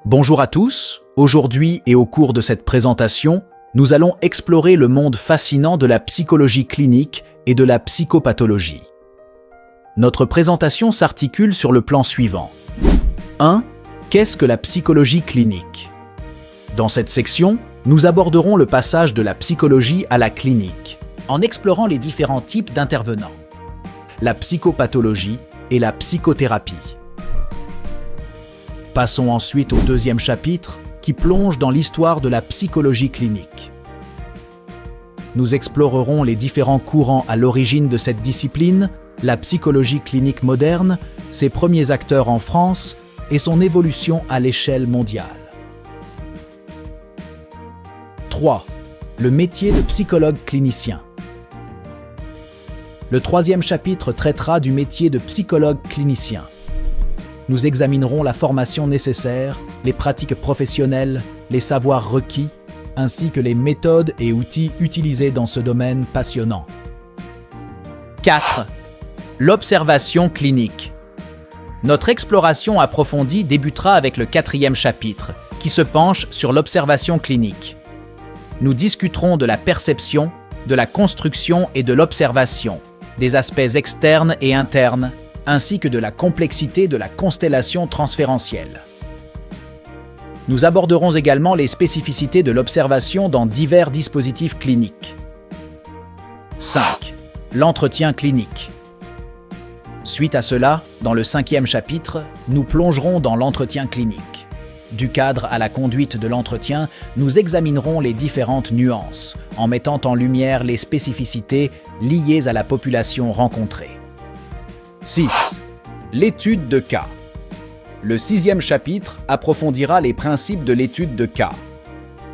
Bonjour à tous, aujourd'hui et au cours de cette présentation, nous allons explorer le monde fascinant de la psychologie clinique et de la psychopathologie. Notre présentation s'articule sur le plan suivant. 1. Qu'est-ce que la psychologie clinique? Dans cette section, nous aborderons le passage de la psychologie à la clinique, en explorant les différents types d'intervenants, la psychopathologie et la psychothérapie. Passons ensuite au deuxième chapitre, qui plonge dans l'histoire de la psychologie clinique. Nous explorerons les différents courants à l'origine de cette discipline, la psychologie clinique moderne, ses premiers acteurs en France et son évolution à l'échelle mondiale. 3. Le métier de psychologue clinicien. Le troisième chapitre traitera du métier de psychologue clinicien. Nous examinerons la formation nécessaire, les pratiques professionnelles, les savoirs requis, ainsi que les méthodes et outils utilisés dans ce domaine passionnant. 4. L'observation clinique. Notre exploration approfondie débutera avec le quatrième chapitre, qui se penche sur l'observation clinique. Nous discuterons de la perception, de la construction et de l'observation, des aspects externes et internes, ainsi que de la complexité de la constellation transférentielle. Nous aborderons également les spécificités de l'observation dans divers dispositifs cliniques. 5. L'entretien clinique. Suite à cela, dans le cinquième chapitre, nous plongerons dans l'entretien clinique. Du cadre à la conduite de l'entretien, nous examinerons les différentes nuances, en mettant en lumière les spécificités liées à la population rencontrée. 6. L'étude de cas. Le sixième chapitre approfondira les principes de l'étude de cas.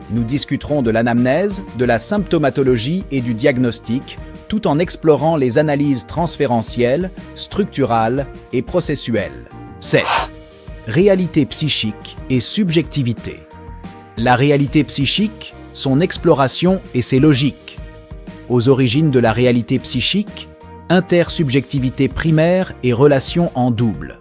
Nous discuterons de l'anamnèse, de la symptomatologie et du diagnostic, tout en explorant les analyses transférentielles, structurales et processuelles. 7. Réalité psychique et subjectivité. La réalité psychique, son exploration et ses logiques. Aux origines de la réalité psychique, intersubjectivité primaire et relations en double.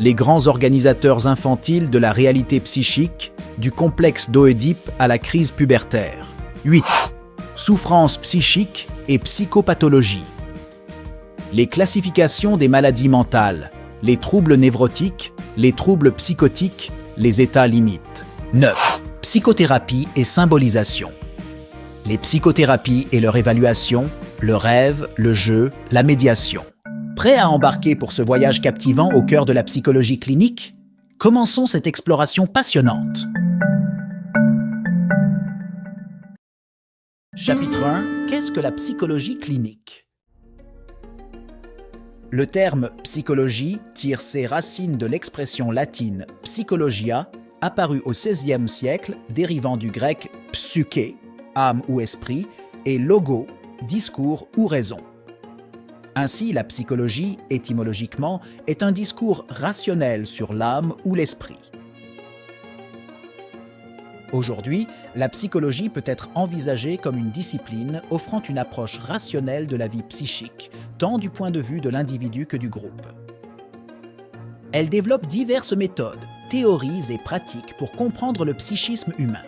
Les grands organisateurs infantiles de la réalité psychique, du complexe d'Oedipe à la crise pubertaire. 8. Souffrance psychique et psychopathologie. Les classifications des maladies mentales, les troubles névrotiques, les troubles psychotiques, les états limites. 9. Psychothérapie et symbolisation. Les psychothérapies et leur évaluation, le rêve, le jeu, la médiation. Prêt à embarquer pour ce voyage captivant au cœur de la psychologie clinique? Commençons cette exploration passionnante. Chapitre 1. Qu'est-ce que la psychologie clinique? Le terme psychologie tire ses racines de l'expression latine psychologia, apparue au XVIe siècle, dérivant du grec psyché, âme ou esprit, et logo, discours ou raison. Ainsi, la psychologie, étymologiquement, est un discours rationnel sur l'âme ou l'esprit. Aujourd'hui, la psychologie peut être envisagée comme une discipline offrant une approche rationnelle de la vie psychique, tant du point de vue de l'individu que du groupe. Elle développe diverses méthodes, théories et pratiques pour comprendre le psychisme humain.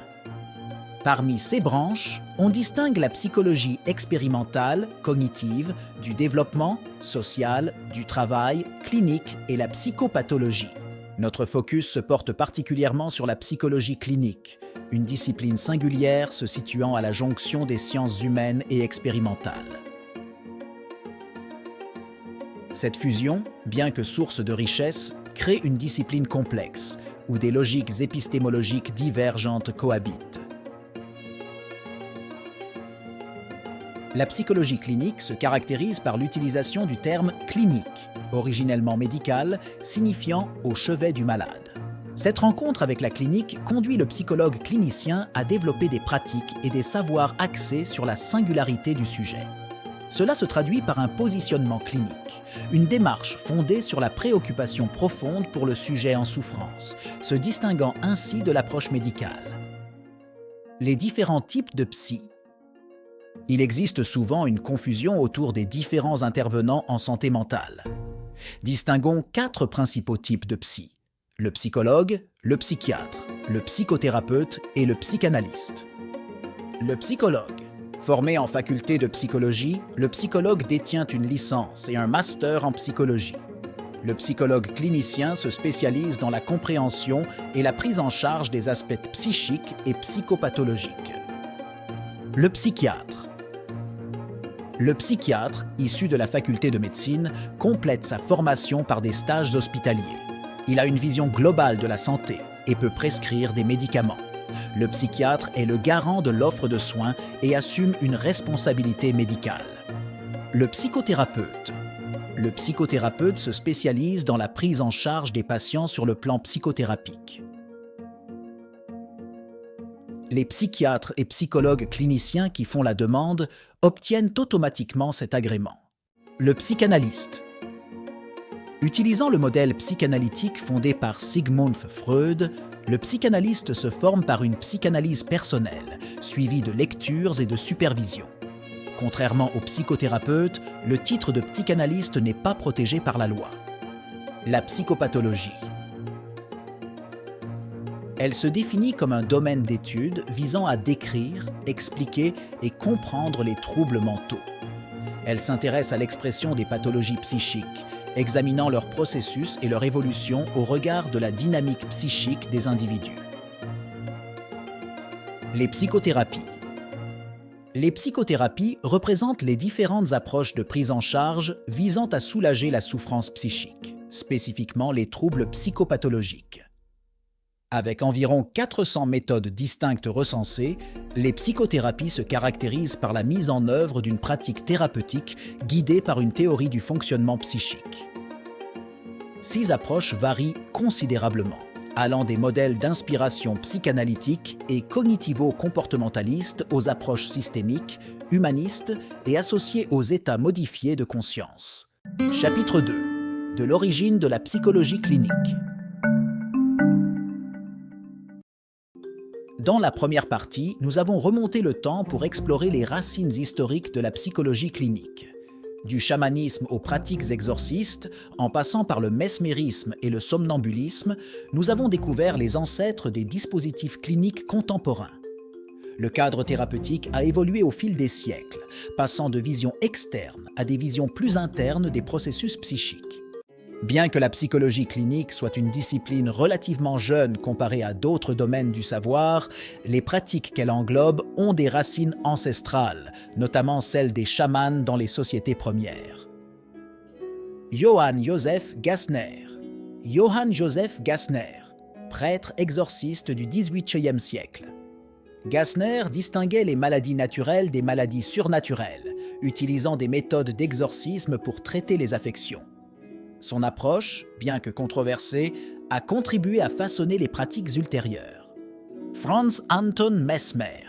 Parmi ces branches, on distingue la psychologie expérimentale, cognitive, du développement, social, du travail, clinique et la psychopathologie. Notre focus se porte particulièrement sur la psychologie clinique, une discipline singulière se situant à la jonction des sciences humaines et expérimentales. Cette fusion, bien que source de richesse, crée une discipline complexe, où des logiques épistémologiques divergentes cohabitent. La psychologie clinique se caractérise par l'utilisation du terme « clinique », originellement médical, signifiant « au chevet du malade ». Cette rencontre avec la clinique conduit le psychologue clinicien à développer des pratiques et des savoirs axés sur la singularité du sujet. Cela se traduit par un positionnement clinique, une démarche fondée sur la préoccupation profonde pour le sujet en souffrance, se distinguant ainsi de l'approche médicale. Les différents types de psy. Il existe souvent une confusion autour des différents intervenants en santé mentale. Distinguons 4 principaux types de psy. Le psychologue, le psychiatre, le psychothérapeute et le psychanalyste. Le psychologue. Formé en faculté de psychologie, le psychologue détient une licence et un master en psychologie. Le psychologue clinicien se spécialise dans la compréhension et la prise en charge des aspects psychiques et psychopathologiques. Le psychiatre. Le psychiatre, issu de la faculté de médecine, complète sa formation par des stages hospitaliers. Il a une vision globale de la santé et peut prescrire des médicaments. Le psychiatre est le garant de l'offre de soins et assume une responsabilité médicale. Le psychothérapeute. Le psychothérapeute se spécialise dans la prise en charge des patients sur le plan psychothérapique. Les psychiatres et psychologues cliniciens qui font la demande obtiennent automatiquement cet agrément. Le psychanalyste. Utilisant le modèle psychanalytique fondé par Sigmund Freud, le psychanalyste se forme par une psychanalyse personnelle, suivie de lectures et de supervision. Contrairement au psychothérapeute, le titre de psychanalyste n'est pas protégé par la loi. La psychopathologie. Elle se définit comme un domaine d'étude visant à décrire, expliquer et comprendre les troubles mentaux. Elle s'intéresse à l'expression des pathologies psychiques, examinant leur processus et leur évolution au regard de la dynamique psychique des individus. Les psychothérapies. Les psychothérapies représentent les différentes approches de prise en charge visant à soulager la souffrance psychique, spécifiquement les troubles psychopathologiques. Avec environ 400 méthodes distinctes recensées, les psychothérapies se caractérisent par la mise en œuvre d'une pratique thérapeutique guidée par une théorie du fonctionnement psychique. 6 approches varient considérablement, allant des modèles d'inspiration psychanalytique et cognitivo-comportementaliste aux approches systémiques, humanistes et associées aux états modifiés de conscience. Chapitre 2. De l'origine de la psychologie clinique. Dans la première partie, nous avons remonté le temps pour explorer les racines historiques de la psychologie clinique. Du chamanisme aux pratiques exorcistes, en passant par le mesmérisme et le somnambulisme, nous avons découvert les ancêtres des dispositifs cliniques contemporains. Le cadre thérapeutique a évolué au fil des siècles, passant de visions externes à des visions plus internes des processus psychiques. Bien que la psychologie clinique soit une discipline relativement jeune comparée à d'autres domaines du savoir, les pratiques qu'elle englobe ont des racines ancestrales, notamment celles des chamans dans les sociétés premières. Johann Joseph Gassner. Johann Joseph Gassner, prêtre exorciste du XVIIIe siècle. Gassner distinguait les maladies naturelles des maladies surnaturelles, utilisant des méthodes d'exorcisme pour traiter les affections. Son approche, bien que controversée, a contribué à façonner les pratiques ultérieures. Franz Anton Mesmer.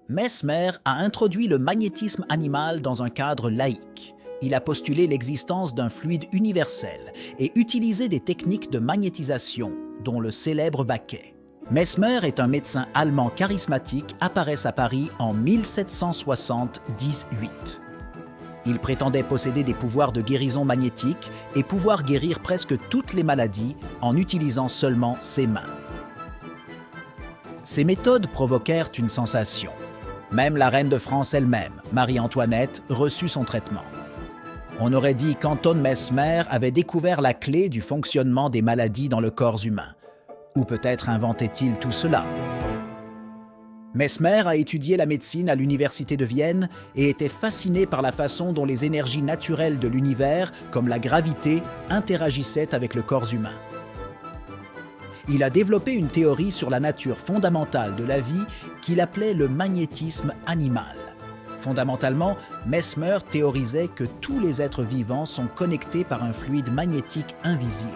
Mesmer a introduit le magnétisme animal dans un cadre laïque. Il a postulé l'existence d'un fluide universel et utilisé des techniques de magnétisation, dont le célèbre Baquet. Mesmer est un médecin allemand charismatique apparait à Paris en 1778. Il prétendait posséder des pouvoirs de guérison magnétique et pouvoir guérir presque toutes les maladies en utilisant seulement ses mains. Ces méthodes provoquèrent une sensation. Même la reine de France elle-même, Marie-Antoinette, reçut son traitement. On aurait dit qu'Anton Mesmer avait découvert la clé du fonctionnement des maladies dans le corps humain. Ou peut-être inventait-il tout cela. Mesmer a étudié la médecine à l'université de Vienne et était fasciné par la façon dont les énergies naturelles de l'univers, comme la gravité, interagissaient avec le corps humain. Il a développé une théorie sur la nature fondamentale de la vie qu'il appelait le magnétisme animal. Fondamentalement, Mesmer théorisait que tous les êtres vivants sont connectés par un fluide magnétique invisible.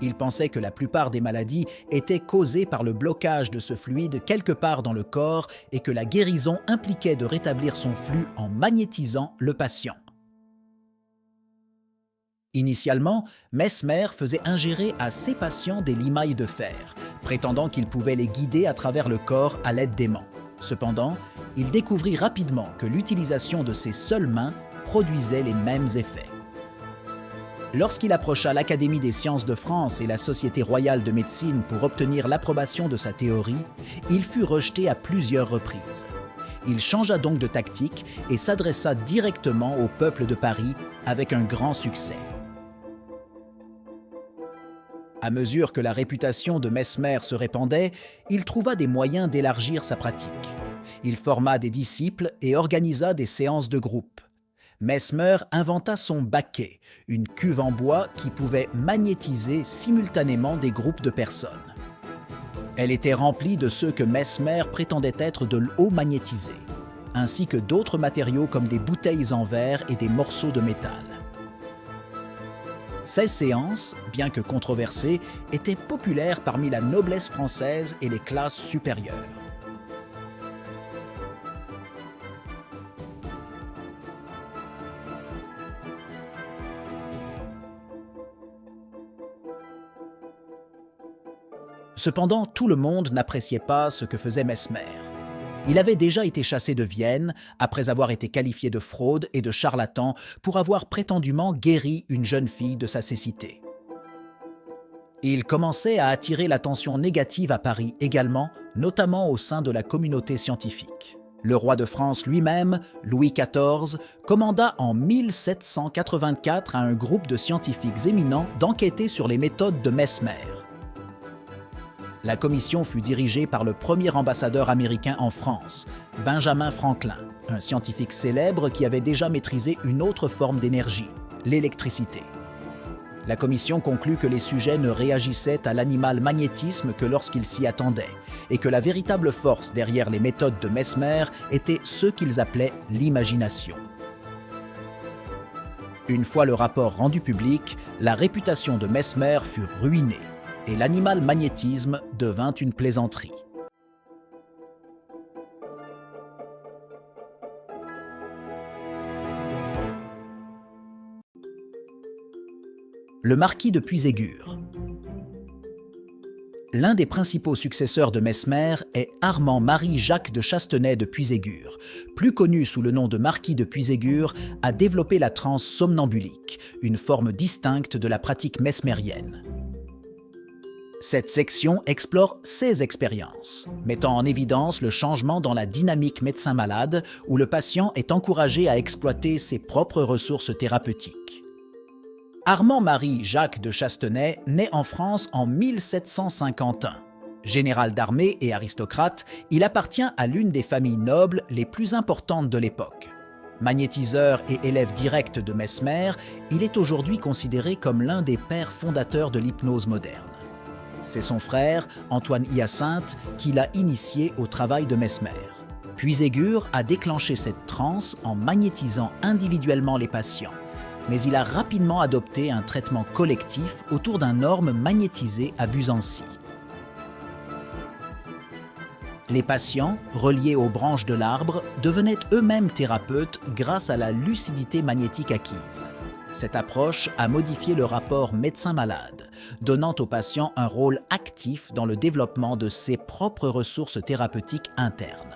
Il pensait que la plupart des maladies étaient causées par le blocage de ce fluide quelque part dans le corps et que la guérison impliquait de rétablir son flux en magnétisant le patient. Initialement, Mesmer faisait ingérer à ses patients des limailles de fer, prétendant qu'il pouvait les guider à travers le corps à l'aide d'aimants. Cependant, il découvrit rapidement que l'utilisation de ses seules mains produisait les mêmes effets. Lorsqu'il approcha l'Académie des sciences de France et la Société royale de médecine pour obtenir l'approbation de sa théorie, il fut rejeté à plusieurs reprises. Il changea donc de tactique et s'adressa directement au peuple de Paris avec un grand succès. À mesure que la réputation de Mesmer se répandait, il trouva des moyens d'élargir sa pratique. Il forma des disciples et organisa des séances de groupe. Mesmer inventa son baquet, une cuve en bois qui pouvait magnétiser simultanément des groupes de personnes. Elle était remplie de ceux que Mesmer prétendait être de l'eau magnétisée, ainsi que d'autres matériaux comme des bouteilles en verre et des morceaux de métal. Ces séances, bien que controversées, étaient populaires parmi la noblesse française et les classes supérieures. Cependant, tout le monde n'appréciait pas ce que faisait Mesmer. Il avait déjà été chassé de Vienne après avoir été qualifié de fraude et de charlatan pour avoir prétendument guéri une jeune fille de sa cécité. Il commençait à attirer l'attention négative à Paris également, notamment au sein de la communauté scientifique. Le roi de France lui-même, Louis XIV, commanda en 1784 à un groupe de scientifiques éminents d'enquêter sur les méthodes de Mesmer. La commission fut dirigée par le premier ambassadeur américain en France, Benjamin Franklin, un scientifique célèbre qui avait déjà maîtrisé une autre forme d'énergie, l'électricité. La commission conclut que les sujets ne réagissaient à l'animal magnétisme que lorsqu'ils s'y attendaient, et que la véritable force derrière les méthodes de Mesmer était ce qu'ils appelaient l'imagination. Une fois le rapport rendu public, la réputation de Mesmer fut ruinée, et l'animal magnétisme devint une plaisanterie. Le marquis de Puységur. L'un des principaux successeurs de Mesmer est Armand-Marie-Jacques de Chastenay de Puységur, plus connu sous le nom de marquis de Puységur, a développé la transe somnambulique, une forme distincte de la pratique mesmérienne. Cette section explore 16 expériences, mettant en évidence le changement dans la dynamique médecin-malade où le patient est encouragé à exploiter ses propres ressources thérapeutiques. Armand-Marie Jacques de Chastenay naît en France en 1751. Général d'armée et aristocrate, il appartient à l'une des familles nobles les plus importantes de l'époque. Magnétiseur et élève direct de Mesmer, il est aujourd'hui considéré comme l'un des pères fondateurs de l'hypnose moderne. C'est son frère, Antoine Hyacinthe, qui l'a initié au travail de Mesmer. Puységur a déclenché cette transe en magnétisant individuellement les patients, mais il a rapidement adopté un traitement collectif autour d'un orme magnétisé à Buzancy. Les patients, reliés aux branches de l'arbre, devenaient eux-mêmes thérapeutes grâce à la lucidité magnétique acquise. Cette approche a modifié le rapport médecin-malade, donnant au patient un rôle actif dans le développement de ses propres ressources thérapeutiques internes.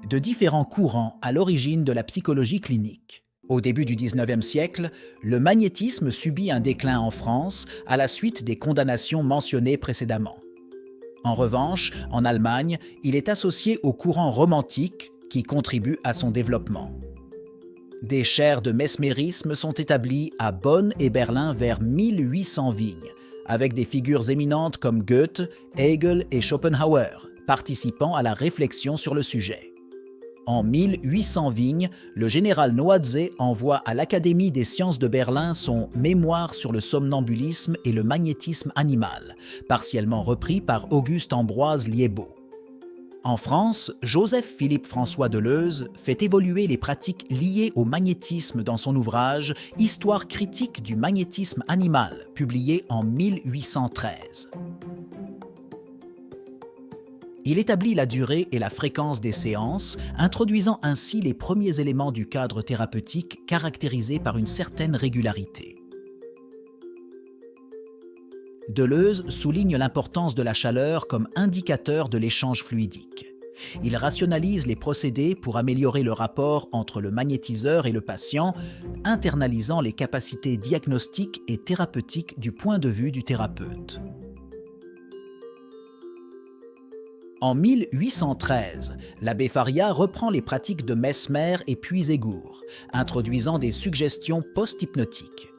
De différents courants à l'origine de la psychologie clinique. Au début du XIXe siècle, le magnétisme subit un déclin en France à la suite des condamnations mentionnées précédemment. En revanche, en Allemagne, il est associé au courant romantique qui contribue à son développement. Des chaires de mesmérisme sont établies à Bonn et Berlin vers 1800 vignes, avec des figures éminentes comme Goethe, Hegel et Schopenhauer, participant à la réflexion sur le sujet. En 1800 vignes, le général Noadze envoie à l'Académie des sciences de Berlin son « Mémoire sur le somnambulisme et le magnétisme animal », partiellement repris par Auguste-Ambroise Liébaud. En France, Joseph-Philippe François Deleuze fait évoluer les pratiques liées au magnétisme dans son ouvrage « Histoire critique du magnétisme animal », publié en 1813. Il établit la durée et la fréquence des séances, introduisant ainsi les premiers éléments du cadre thérapeutique caractérisé par une certaine régularité. Deleuze souligne l'importance de la chaleur comme indicateur de l'échange fluidique. Il rationalise les procédés pour améliorer le rapport entre le magnétiseur et le patient, internalisant les capacités diagnostiques et thérapeutiques du point de vue du thérapeute. En 1813, l'abbé Faria reprend les pratiques de Mesmer et Puiségur, introduisant des suggestions post-hypnotiques.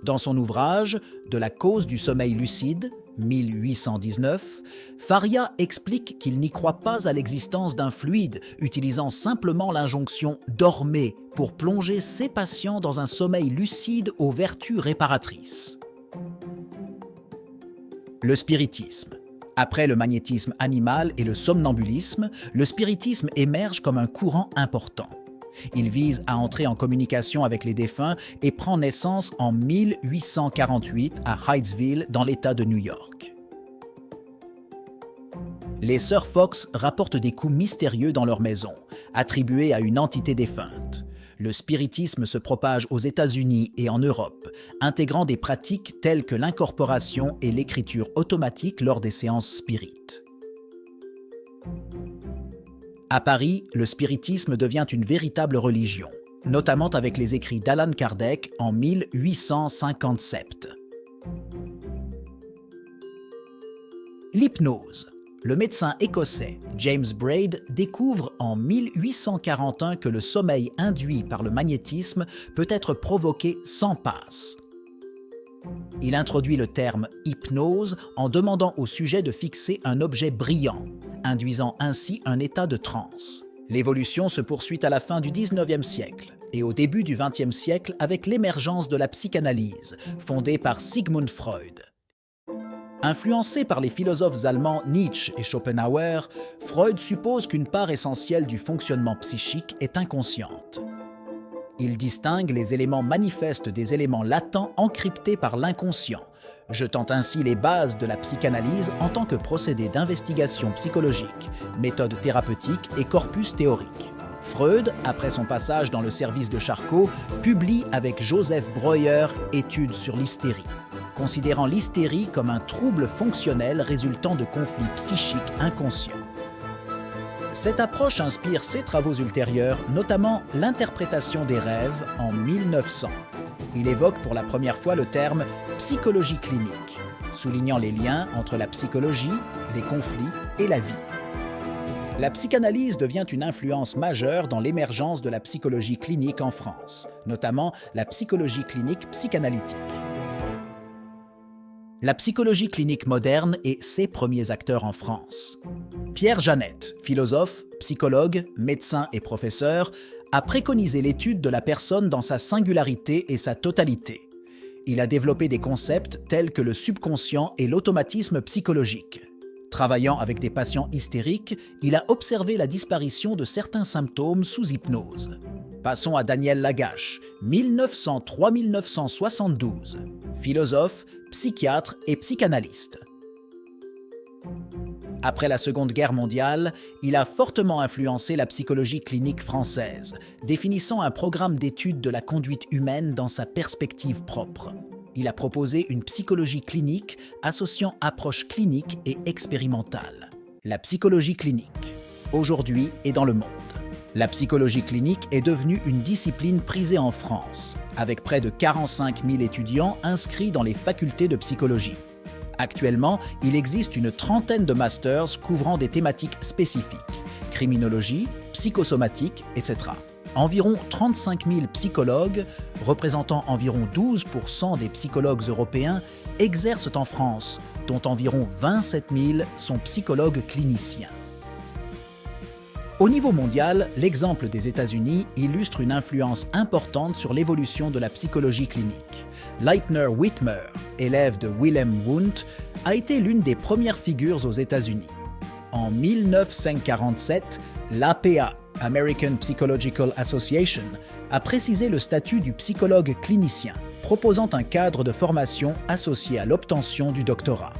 Dans son ouvrage « De la cause du sommeil lucide », 1819, Faria explique qu'il n'y croit pas à l'existence d'un fluide, utilisant simplement l'injonction « dormez » pour plonger ses patients dans un sommeil lucide aux vertus réparatrices. Le spiritisme. Après le magnétisme animal et le somnambulisme, le spiritisme émerge comme un courant important. Il vise à entrer en communication avec les défunts et prend naissance en 1848 à Hydesville, dans l'État de New York. Les sœurs Fox rapportent des coups mystérieux dans leur maison, attribués à une entité défunte. Le spiritisme se propage aux États-Unis et en Europe, intégrant des pratiques telles que l'incorporation et l'écriture automatique lors des séances spirites. À Paris, le spiritisme devient une véritable religion, notamment avec les écrits d'Allan Kardec en 1857. L'hypnose. Le médecin écossais James Braid découvre en 1841 que le sommeil induit par le magnétisme peut être provoqué sans passe. Il introduit le terme « hypnose » en demandant au sujet de fixer un objet brillant, induisant ainsi un état de transe. L'évolution se poursuit à la fin du XIXe siècle et au début du XXe siècle avec l'émergence de la psychanalyse, fondée par Sigmund Freud. Influencé par les philosophes allemands Nietzsche et Schopenhauer, Freud suppose qu'une part essentielle du fonctionnement psychique est inconsciente. Il distingue les éléments manifestes des éléments latents encryptés par l'inconscient, jetant ainsi les bases de la psychanalyse en tant que procédé d'investigation psychologique, méthode thérapeutique et corpus théorique. Freud, après son passage dans le service de Charcot, publie avec Joseph Breuer « Études sur l'hystérie », considérant l'hystérie comme un trouble fonctionnel résultant de conflits psychiques inconscients. Cette approche inspire ses travaux ultérieurs, notamment l'interprétation des rêves en 1900. Il évoque pour la première fois le terme « psychologie clinique », soulignant les liens entre la psychologie, les conflits et la vie. La psychanalyse devient une influence majeure dans l'émergence de la psychologie clinique en France, notamment la psychologie clinique psychanalytique. La psychologie clinique moderne et ses premiers acteurs en France. Pierre Janet, philosophe, psychologue, médecin et professeur, a préconisé l'étude de la personne dans sa singularité et sa totalité. Il a développé des concepts tels que le subconscient et l'automatisme psychologique. Travaillant avec des patients hystériques, il a observé la disparition de certains symptômes sous hypnose. Passons à Daniel Lagache, 1903-1972, philosophe, psychiatre et psychanalyste. Après la Seconde Guerre mondiale, il a fortement influencé la psychologie clinique française, définissant un programme d'étude de la conduite humaine dans sa perspective propre. Il a proposé une psychologie clinique associant approche clinique et expérimentale. La psychologie clinique, aujourd'hui et dans le monde. La psychologie clinique est devenue une discipline prisée en France, avec près de 45 000 étudiants inscrits dans les facultés de psychologie. Actuellement, il existe une trentaine de masters couvrant des thématiques spécifiques, criminologie, psychosomatique, etc. Environ 35 000 psychologues, représentant environ 12% des psychologues européens, exercent en France, dont environ 27 000 sont psychologues cliniciens. Au niveau mondial, l'exemple des États-Unis illustre une influence importante sur l'évolution de la psychologie clinique. Lightner Whitmer, élève de Wilhelm Wundt, a été l'une des premières figures aux États-Unis. En 1947, l'APA, American Psychological Association, a précisé le statut du psychologue clinicien, proposant un cadre de formation associé à l'obtention du doctorat.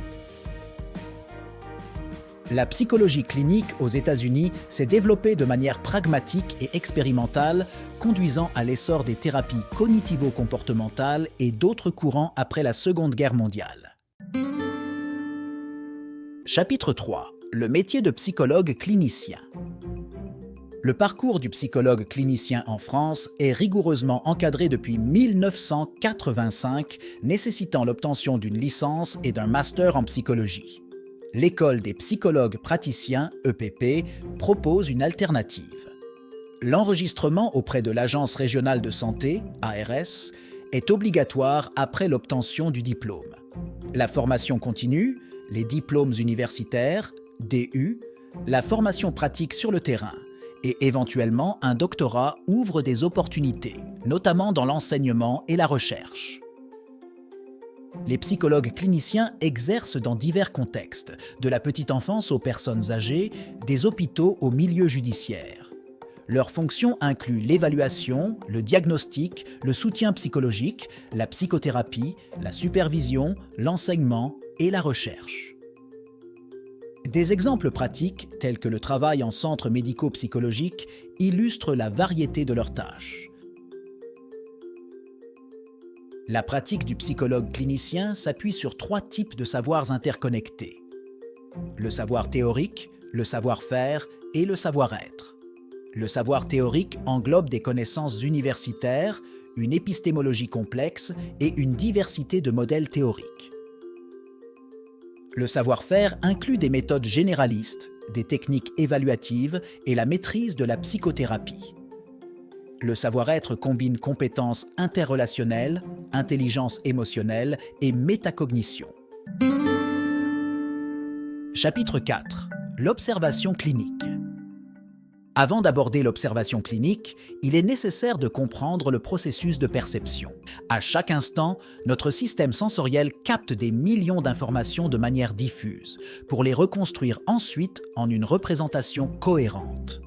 La psychologie clinique aux États-Unis s'est développée de manière pragmatique et expérimentale, conduisant à l'essor des thérapies cognitivo-comportementales et d'autres courants après la Seconde Guerre mondiale. Chapitre 3. Le métier de psychologue clinicien. Le parcours du psychologue clinicien en France est rigoureusement encadré depuis 1985, nécessitant l'obtention d'une licence et d'un master en psychologie. L'École des psychologues praticiens, EPP, propose une alternative. L'enregistrement auprès de l'Agence régionale de santé, ARS, est obligatoire après l'obtention du diplôme. La formation continue, les diplômes universitaires, DU, la formation pratique sur le terrain, et éventuellement un doctorat ouvre des opportunités, notamment dans l'enseignement et la recherche. Les psychologues cliniciens exercent dans divers contextes, de la petite enfance aux personnes âgées, des hôpitaux au milieu judiciaire. Leurs fonctions incluent l'évaluation, le diagnostic, le soutien psychologique, la psychothérapie, la supervision, l'enseignement et la recherche. Des exemples pratiques, tels que le travail en centre médico-psychologique, illustrent la variété de leurs tâches. La pratique du psychologue clinicien s'appuie sur 3 types de savoirs interconnectés. Le savoir théorique, le savoir-faire et le savoir-être. Le savoir théorique englobe des connaissances universitaires, une épistémologie complexe et une diversité de modèles théoriques. Le savoir-faire inclut des méthodes généralistes, des techniques évaluatives et la maîtrise de la psychothérapie. Le savoir-être combine compétences interrelationnelles, intelligence émotionnelle et métacognition. Chapitre 4. L'observation clinique. Avant d'aborder l'observation clinique, il est nécessaire de comprendre le processus de perception. À chaque instant, notre système sensoriel capte des millions d'informations de manière diffuse, pour les reconstruire ensuite en une représentation cohérente.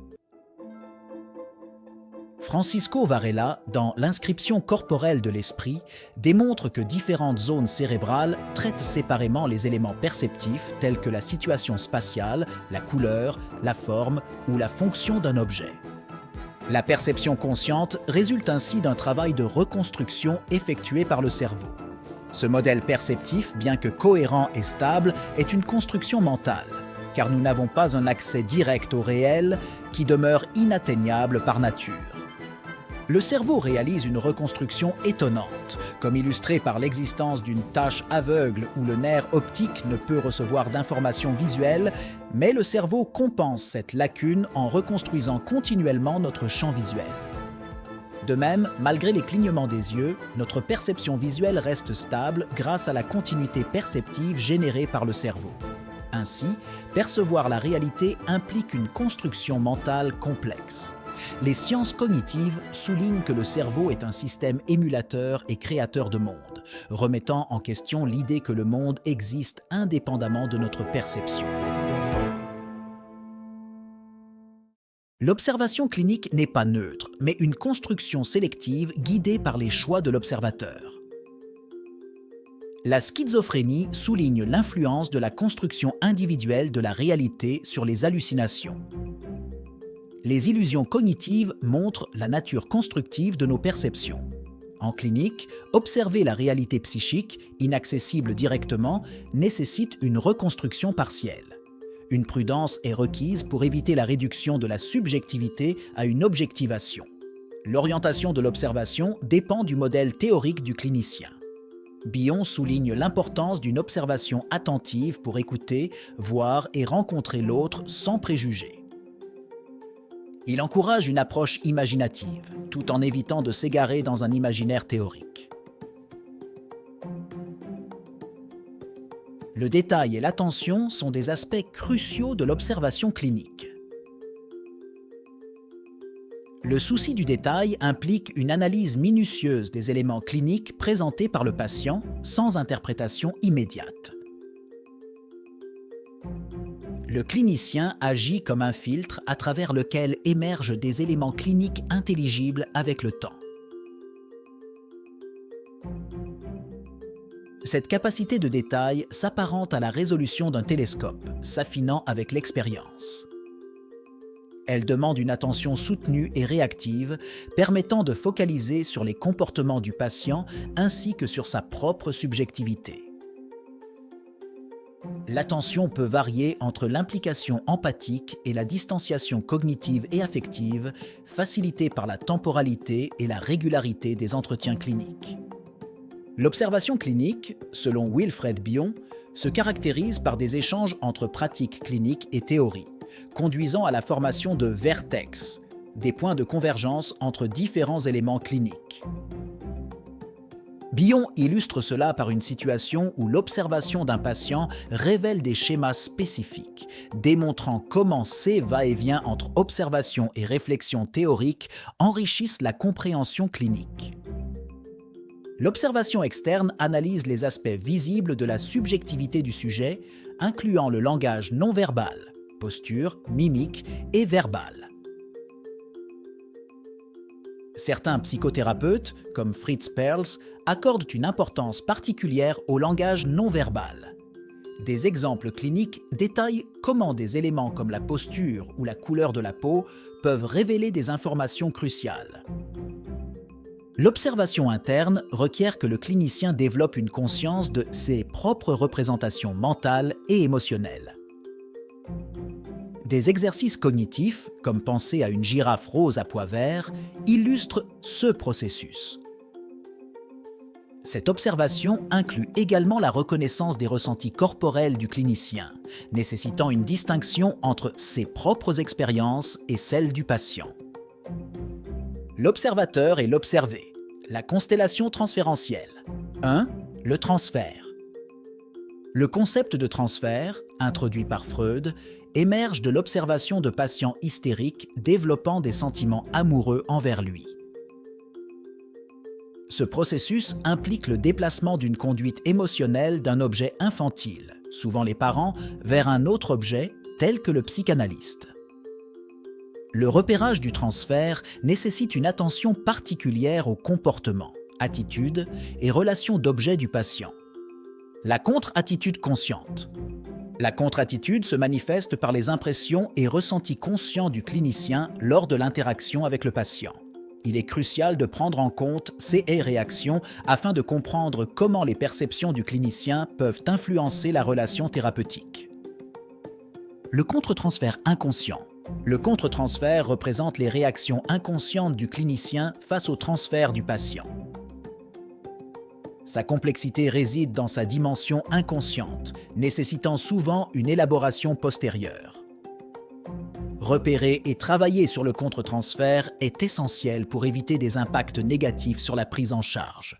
Francisco Varela, dans L'inscription corporelle de l'esprit, démontre que différentes zones cérébrales traitent séparément les éléments perceptifs tels que la situation spatiale, la couleur, la forme ou la fonction d'un objet. La perception consciente résulte ainsi d'un travail de reconstruction effectué par le cerveau. Ce modèle perceptif, bien que cohérent et stable, est une construction mentale, car nous n'avons pas un accès direct au réel qui demeure inatteignable par nature. Le cerveau réalise une reconstruction étonnante, comme illustré par l'existence d'une tache aveugle où le nerf optique ne peut recevoir d'informations visuelles, mais le cerveau compense cette lacune en reconstruisant continuellement notre champ visuel. De même, malgré les clignements des yeux, notre perception visuelle reste stable grâce à la continuité perceptive générée par le cerveau. Ainsi, percevoir la réalité implique une construction mentale complexe. Les sciences cognitives soulignent que le cerveau est un système émulateur et créateur de monde, remettant en question l'idée que le monde existe indépendamment de notre perception. L'observation clinique n'est pas neutre, mais une construction sélective guidée par les choix de l'observateur. La schizophrénie souligne l'influence de la construction individuelle de la réalité sur les hallucinations. Les illusions cognitives montrent la nature constructive de nos perceptions. En clinique, observer la réalité psychique, inaccessible directement, nécessite une reconstruction partielle. Une prudence est requise pour éviter la réduction de la subjectivité à une objectivation. L'orientation de l'observation dépend du modèle théorique du clinicien. Bion souligne l'importance d'une observation attentive pour écouter, voir et rencontrer l'autre sans préjugés. Il encourage une approche imaginative, tout en évitant de s'égarer dans un imaginaire théorique. Le détail et l'attention sont des aspects cruciaux de l'observation clinique. Le souci du détail implique une analyse minutieuse des éléments cliniques présentés par le patient sans interprétation immédiate. Le clinicien agit comme un filtre à travers lequel émergent des éléments cliniques intelligibles avec le temps. Cette capacité de détail s'apparente à la résolution d'un télescope, s'affinant avec l'expérience. Elle demande une attention soutenue et réactive, permettant de focaliser sur les comportements du patient ainsi que sur sa propre subjectivité. L'attention peut varier entre l'implication empathique et la distanciation cognitive et affective, facilitée par la temporalité et la régularité des entretiens cliniques. L'observation clinique, selon Wilfred Bion, se caractérise par des échanges entre pratiques cliniques et théorie, conduisant à la formation de vertex, des points de convergence entre différents éléments cliniques. Bion illustre cela par une situation où l'observation d'un patient révèle des schémas spécifiques, démontrant comment ces va-et-vient entre observation et réflexion théorique enrichissent la compréhension clinique. L'observation externe analyse les aspects visibles de la subjectivité du sujet, incluant le langage non verbal, posture, mimique et verbal. Certains psychothérapeutes, comme Fritz Perls, accordent une importance particulière au langage non verbal. Des exemples cliniques détaillent comment des éléments comme la posture ou la couleur de la peau peuvent révéler des informations cruciales. L'observation interne requiert que le clinicien développe une conscience de ses propres représentations mentales et émotionnelles. Des exercices cognitifs, comme penser à une girafe rose à pois verts, illustrent ce processus. Cette observation inclut également la reconnaissance des ressentis corporels du clinicien, nécessitant une distinction entre ses propres expériences et celles du patient. L'observateur et l'observé. La constellation transférentielle. 1. Le transfert. Le concept de transfert, introduit par Freud, émerge de l'observation de patients hystériques développant des sentiments amoureux envers lui. Ce processus implique le déplacement d'une conduite émotionnelle d'un objet infantile, souvent les parents, vers un autre objet, tel que le psychanalyste. Le repérage du transfert nécessite une attention particulière au comportement, attitude et relations d'objet du patient. La contre-attitude consciente. La contre-attitude se manifeste par les impressions et ressentis conscients du clinicien lors de l'interaction avec le patient. Il est crucial de prendre en compte ces réactions afin de comprendre comment les perceptions du clinicien peuvent influencer la relation thérapeutique. Le contre-transfert inconscient. Le contre-transfert représente les réactions inconscientes du clinicien face au transfert du patient. Sa complexité réside dans sa dimension inconsciente, nécessitant souvent une élaboration postérieure. Repérer et travailler sur le contre-transfert est essentiel pour éviter des impacts négatifs sur la prise en charge.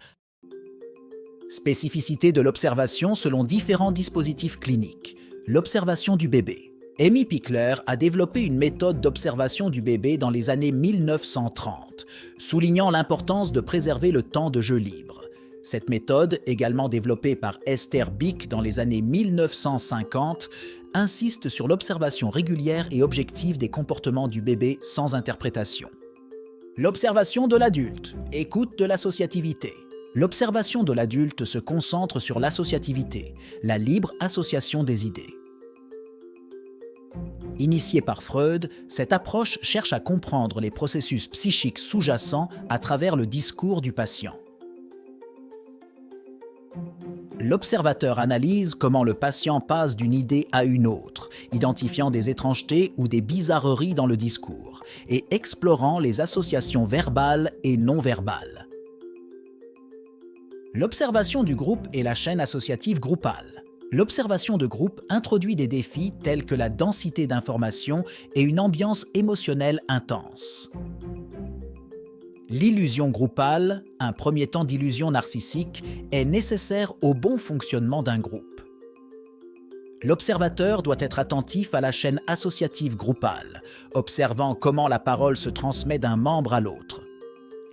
Spécificité de l'observation selon différents dispositifs cliniques. L'observation du bébé. Amy Pichler a développé une méthode d'observation du bébé dans les années 1930, soulignant l'importance de préserver le temps de jeu libre. Cette méthode, également développée par Esther Bick dans les années 1950, insiste sur l'observation régulière et objective des comportements du bébé sans interprétation. L'observation de l'adulte, écoute de l'associativité. L'observation de l'adulte se concentre sur l'associativité, la libre association des idées. Initiée par Freud, cette approche cherche à comprendre les processus psychiques sous-jacents à travers le discours du patient. L'observateur analyse comment le patient passe d'une idée à une autre, identifiant des étrangetés ou des bizarreries dans le discours, et explorant les associations verbales et non verbales. L'observation du groupe est la chaîne associative groupale. L'observation de groupe introduit des défis tels que la densité d'informations et une ambiance émotionnelle intense. L'illusion groupale, un premier temps d'illusion narcissique, est nécessaire au bon fonctionnement d'un groupe. L'observateur doit être attentif à la chaîne associative groupale, observant comment la parole se transmet d'un membre à l'autre.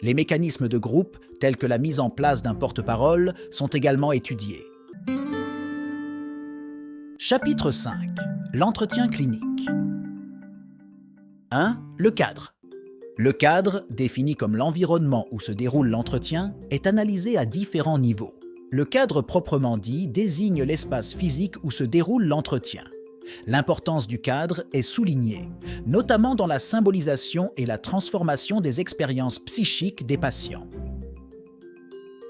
Les mécanismes de groupe, tels que la mise en place d'un porte-parole, sont également étudiés. Chapitre 5. L'entretien clinique. 1. Le cadre. Le cadre, défini comme l'environnement où se déroule l'entretien, est analysé à différents niveaux. Le cadre proprement dit désigne l'espace physique où se déroule l'entretien. L'importance du cadre est soulignée, notamment dans la symbolisation et la transformation des expériences psychiques des patients.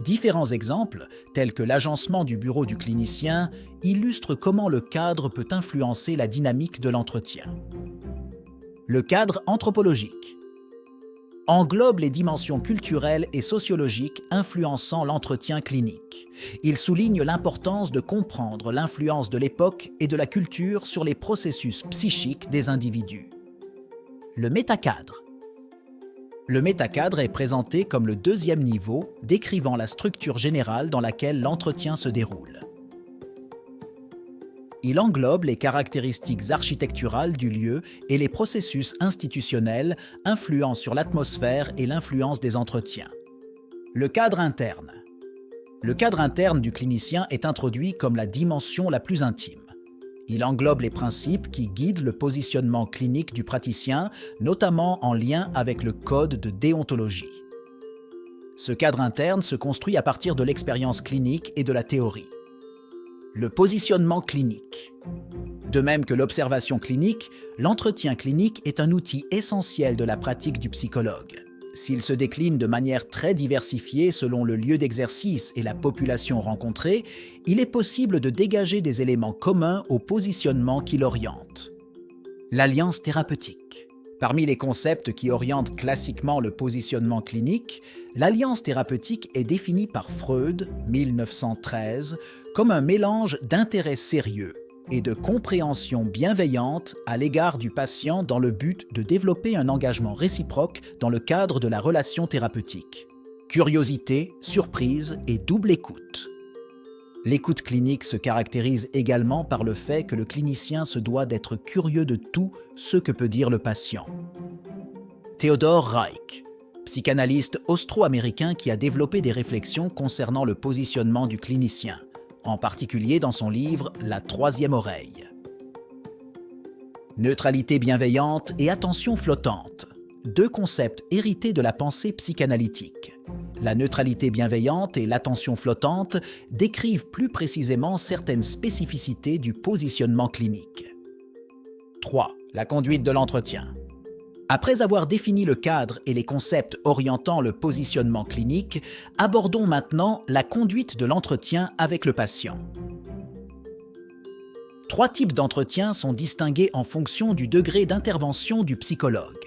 Différents exemples, tels que l'agencement du bureau du clinicien, illustrent comment le cadre peut influencer la dynamique de l'entretien. Le cadre anthropologique englobe les dimensions culturelles et sociologiques influençant l'entretien clinique. Il souligne l'importance de comprendre l'influence de l'époque et de la culture sur les processus psychiques des individus. Le métacadre. Le métacadre est présenté comme le deuxième niveau, décrivant la structure générale dans laquelle l'entretien se déroule. Il englobe les caractéristiques architecturales du lieu et les processus institutionnels influant sur l'atmosphère et l'influence des entretiens. Le cadre interne. Le cadre interne du clinicien est introduit comme la dimension la plus intime. Il englobe les principes qui guident le positionnement clinique du praticien, notamment en lien avec le code de déontologie. Ce cadre interne se construit à partir de l'expérience clinique et de la théorie. Le positionnement clinique. De même que l'observation clinique, l'entretien clinique est un outil essentiel de la pratique du psychologue. S'il se décline de manière très diversifiée selon le lieu d'exercice et la population rencontrée, il est possible de dégager des éléments communs au positionnement qui l'oriente. L'alliance thérapeutique. Parmi les concepts qui orientent classiquement le positionnement clinique, l'alliance thérapeutique est définie par Freud, 1913, comme un mélange d'intérêt sérieux et de compréhension bienveillante à l'égard du patient dans le but de développer un engagement réciproque dans le cadre de la relation thérapeutique. Curiosité, surprise et double écoute. L'écoute clinique se caractérise également par le fait que le clinicien se doit d'être curieux de tout ce que peut dire le patient. Theodor Reich, psychanalyste austro-américain qui a développé des réflexions concernant le positionnement du clinicien, en particulier dans son livre « La troisième oreille ». Neutralité bienveillante et attention flottante, deux concepts hérités de la pensée psychanalytique. La neutralité bienveillante et l'attention flottante décrivent plus précisément certaines spécificités du positionnement clinique. 3. La conduite de l'entretien. Après avoir défini le cadre et les concepts orientant le positionnement clinique, abordons maintenant la conduite de l'entretien avec le patient. 3 types d'entretiens sont distingués en fonction du degré d'intervention du psychologue.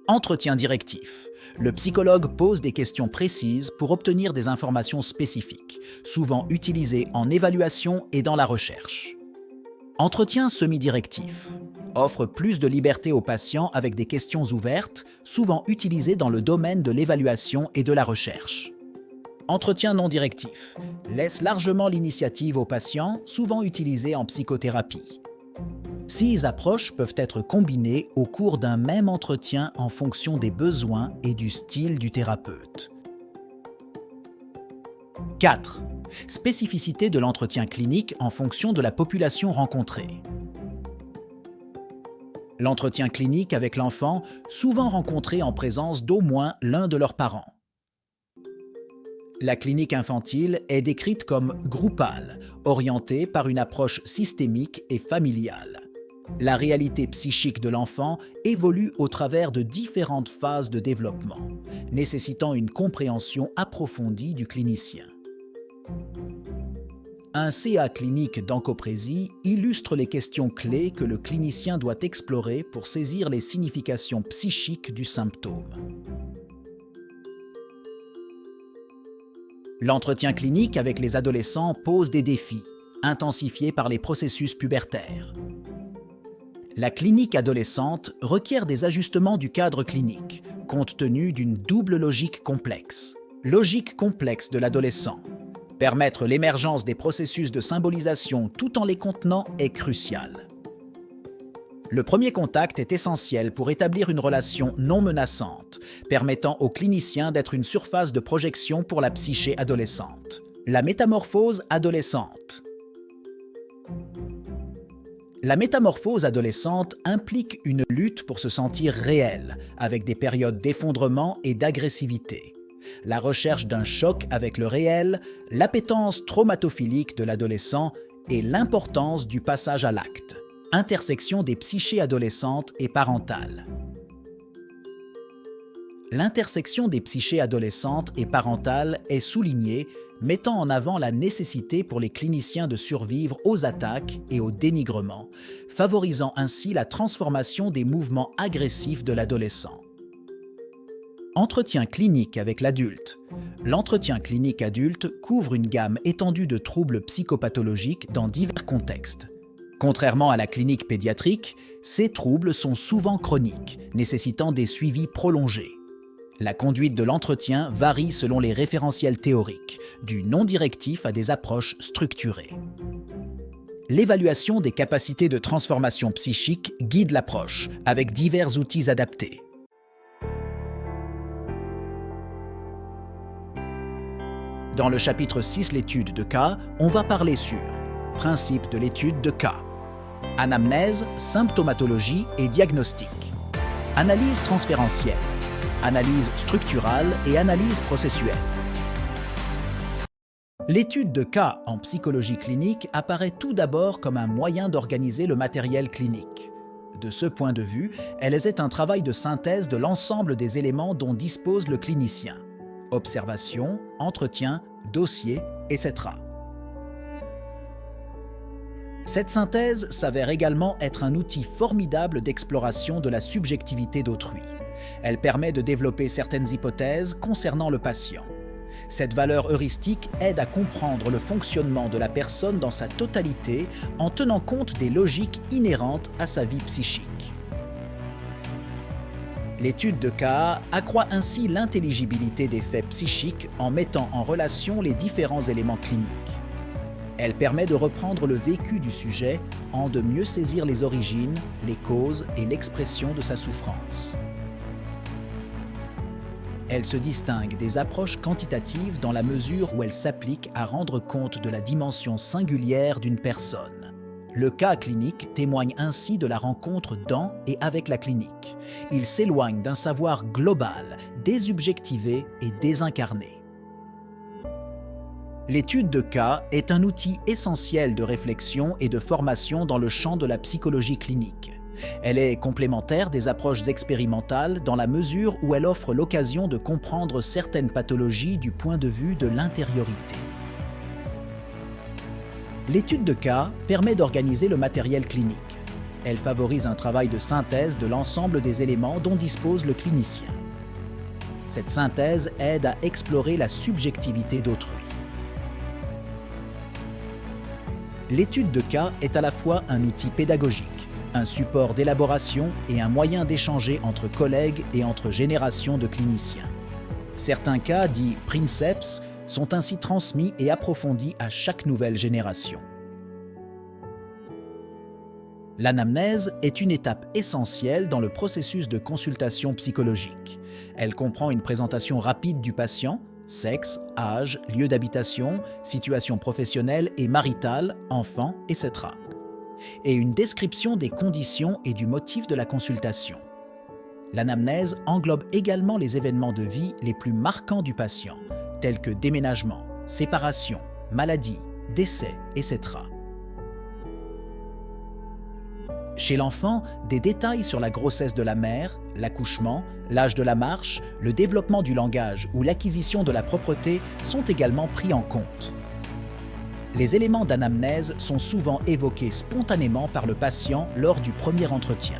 Entretien directif. Le psychologue pose des questions précises pour obtenir des informations spécifiques, souvent utilisées en évaluation et dans la recherche. Entretien semi-directif. Offre plus de liberté aux patients avec des questions ouvertes, souvent utilisées dans le domaine de l'évaluation et de la recherche. Entretien non directif. Laisse largement l'initiative aux patients, souvent utilisé en psychothérapie. 6 approches peuvent être combinées au cours d'un même entretien en fonction des besoins et du style du thérapeute. 4. Spécificité de l'entretien clinique en fonction de la population rencontrée. L'entretien clinique avec l'enfant, souvent rencontré en présence d'au moins l'un de leurs parents. La clinique infantile est décrite comme groupale, orientée par une approche systémique et familiale. La réalité psychique de l'enfant évolue au travers de différentes phases de développement, nécessitant une compréhension approfondie du clinicien. Un CA clinique d'encoprésie illustre les questions clés que le clinicien doit explorer pour saisir les significations psychiques du symptôme. L'entretien clinique avec les adolescents pose des défis, intensifiés par les processus pubertaires. La clinique adolescente requiert des ajustements du cadre clinique, compte tenu d'une double logique complexe. Logique complexe de l'adolescent. Permettre l'émergence des processus de symbolisation tout en les contenant est crucial. Le premier contact est essentiel pour établir une relation non menaçante, permettant au clinicien d'être une surface de projection pour la psyché adolescente. La métamorphose adolescente. La métamorphose adolescente implique une lutte pour se sentir réel, avec des périodes d'effondrement et d'agressivité. La recherche d'un choc avec le réel, l'appétence traumatophilique de l'adolescent et l'importance du passage à l'acte. Intersection des psychés adolescentes et parentales. L'intersection des psychés adolescentes et parentales est soulignée, mettant en avant la nécessité pour les cliniciens de survivre aux attaques et au dénigrement, favorisant ainsi la transformation des mouvements agressifs de l'adolescent. Entretien clinique avec l'adulte. L'entretien clinique adulte couvre une gamme étendue de troubles psychopathologiques dans divers contextes. Contrairement à la clinique pédiatrique, ces troubles sont souvent chroniques, nécessitant des suivis prolongés. La conduite de l'entretien varie selon les référentiels théoriques, du non-directif à des approches structurées. L'évaluation des capacités de transformation psychique guide l'approche, avec divers outils adaptés. Dans le chapitre 6, l'étude de cas, on va parler sur principe de l'étude de cas, anamnèse, symptomatologie et diagnostic, analyse transférentielle, analyse structurale et analyse processuelle. L'étude de cas en psychologie clinique apparaît tout d'abord comme un moyen d'organiser le matériel clinique. De ce point de vue, elle est un travail de synthèse de l'ensemble des éléments dont dispose le clinicien. Observation, entretien, dossier, etc. Cette synthèse s'avère également être un outil formidable d'exploration de la subjectivité d'autrui. Elle permet de développer certaines hypothèses concernant le patient. Cette valeur heuristique aide à comprendre le fonctionnement de la personne dans sa totalité en tenant compte des logiques inhérentes à sa vie psychique. L'étude de cas accroît ainsi l'intelligibilité des faits psychiques en mettant en relation les différents éléments cliniques. Elle permet de reprendre le vécu du sujet en de mieux saisir les origines, les causes et l'expression de sa souffrance. Elle se distingue des approches quantitatives dans la mesure où elle s'applique à rendre compte de la dimension singulière d'une personne. Le cas clinique témoigne ainsi de la rencontre dans et avec la clinique. Il s'éloigne d'un savoir global, désubjectivé et désincarné. L'étude de cas est un outil essentiel de réflexion et de formation dans le champ de la psychologie clinique. Elle est complémentaire des approches expérimentales dans la mesure où elle offre l'occasion de comprendre certaines pathologies du point de vue de l'intériorité. L'étude de cas permet d'organiser le matériel clinique. Elle favorise un travail de synthèse de l'ensemble des éléments dont dispose le clinicien. Cette synthèse aide à explorer la subjectivité d'autrui. L'étude de cas est à la fois un outil pédagogique, un support d'élaboration et un moyen d'échanger entre collègues et entre générations de cliniciens. Certains cas, dits princeps, sont ainsi transmis et approfondis à chaque nouvelle génération. L'anamnèse est une étape essentielle dans le processus de consultation psychologique. Elle comprend une présentation rapide du patient, sexe, âge, lieu d'habitation, situation professionnelle et maritale, enfant, etc. et une description des conditions et du motif de la consultation. L'anamnèse englobe également les événements de vie les plus marquants du patient, tels que déménagement, séparation, maladie, décès, etc. Chez l'enfant, des détails sur la grossesse de la mère, l'accouchement, l'âge de la marche, le développement du langage ou l'acquisition de la propreté sont également pris en compte. Les éléments d'anamnèse sont souvent évoqués spontanément par le patient lors du premier entretien.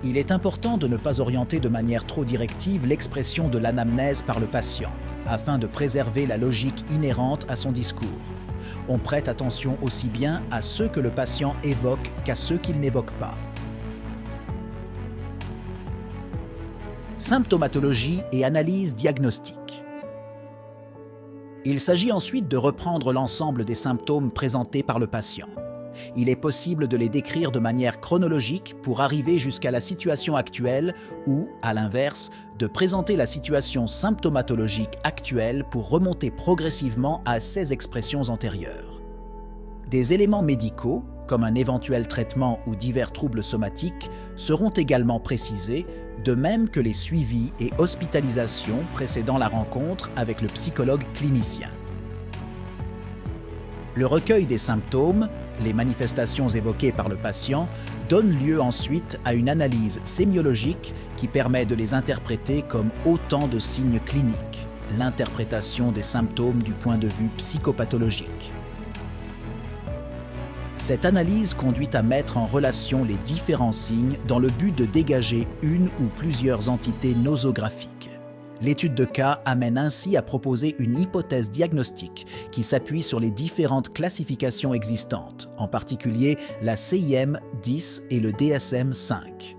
Il est important de ne pas orienter de manière trop directive l'expression de l'anamnèse par le patient, afin de préserver la logique inhérente à son discours. On prête attention aussi bien à ceux que le patient évoque qu'à ceux qu'il n'évoque pas. Symptomatologie et analyse diagnostique. Il s'agit ensuite de reprendre l'ensemble des symptômes présentés par le patient. Il est possible de les décrire de manière chronologique pour arriver jusqu'à la situation actuelle ou, à l'inverse, de présenter la situation symptomatologique actuelle pour remonter progressivement à ses expressions antérieures. Des éléments médicaux, comme un éventuel traitement ou divers troubles somatiques, seront également précisés, de même que les suivis et hospitalisations précédant la rencontre avec le psychologue clinicien. Le recueil des symptômes, les manifestations évoquées par le patient, donnent lieu ensuite à une analyse sémiologique qui permet de les interpréter comme autant de signes cliniques, l'interprétation des symptômes du point de vue psychopathologique. Cette analyse conduit à mettre en relation les différents signes dans le but de dégager une ou plusieurs entités nosographiques. L'étude de cas amène ainsi à proposer une hypothèse diagnostique qui s'appuie sur les différentes classifications existantes, en particulier la CIM-10 et le DSM-5.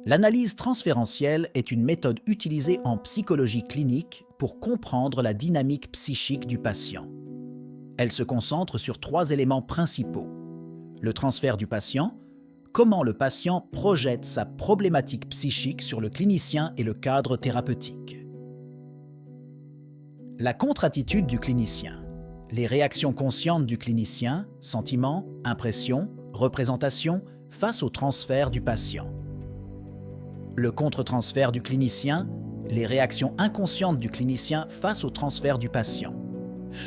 L'analyse transférentielle est une méthode utilisée en psychologie clinique pour comprendre la dynamique psychique du patient. Elle se concentre sur 3 éléments principaux. Le transfert du patient, comment le patient projette sa problématique psychique sur le clinicien et le cadre thérapeutique. La contre-attitude du clinicien, les réactions conscientes du clinicien, sentiments, impressions, représentations face au transfert du patient. Le contre-transfert du clinicien, les réactions inconscientes du clinicien face au transfert du patient.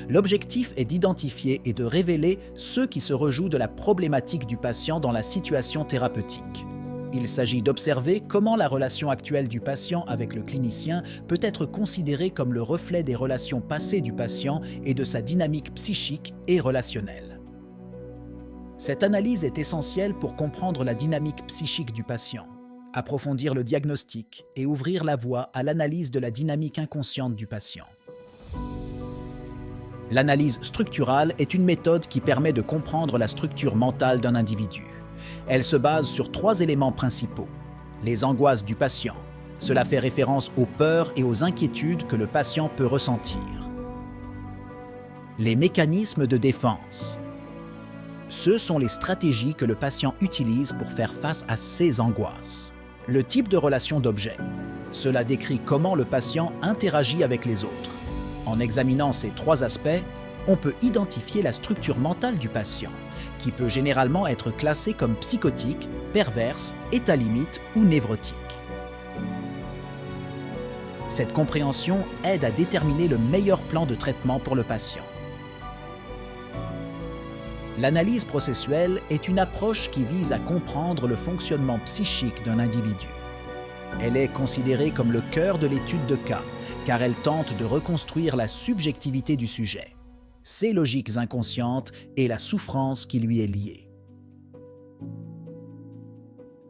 L'objectif est d'identifier et de révéler ceux qui se rejouent de la problématique du patient dans la situation thérapeutique. Il s'agit d'observer comment la relation actuelle du patient avec le clinicien peut être considérée comme le reflet des relations passées du patient et de sa dynamique psychique et relationnelle. Cette analyse est essentielle pour comprendre la dynamique psychique du patient, approfondir le diagnostic et ouvrir la voie à l'analyse de la dynamique inconsciente du patient. L'analyse structurale est une méthode qui permet de comprendre la structure mentale d'un individu. Elle se base sur 3 éléments principaux. Les angoisses du patient. Cela fait référence aux peurs et aux inquiétudes que le patient peut ressentir. Les mécanismes de défense. Ce sont les stratégies que le patient utilise pour faire face à ses angoisses. Le type de relation d'objet. Cela décrit comment le patient interagit avec les autres. En examinant ces 3 aspects, on peut identifier la structure mentale du patient, qui peut généralement être classée comme psychotique, perverse, état limite ou névrotique. Cette compréhension aide à déterminer le meilleur plan de traitement pour le patient. L'analyse processuelle est une approche qui vise à comprendre le fonctionnement psychique d'un individu. Elle est considérée comme le cœur de l'étude de cas, car elle tente de reconstruire la subjectivité du sujet, ses logiques inconscientes et la souffrance qui lui est liée.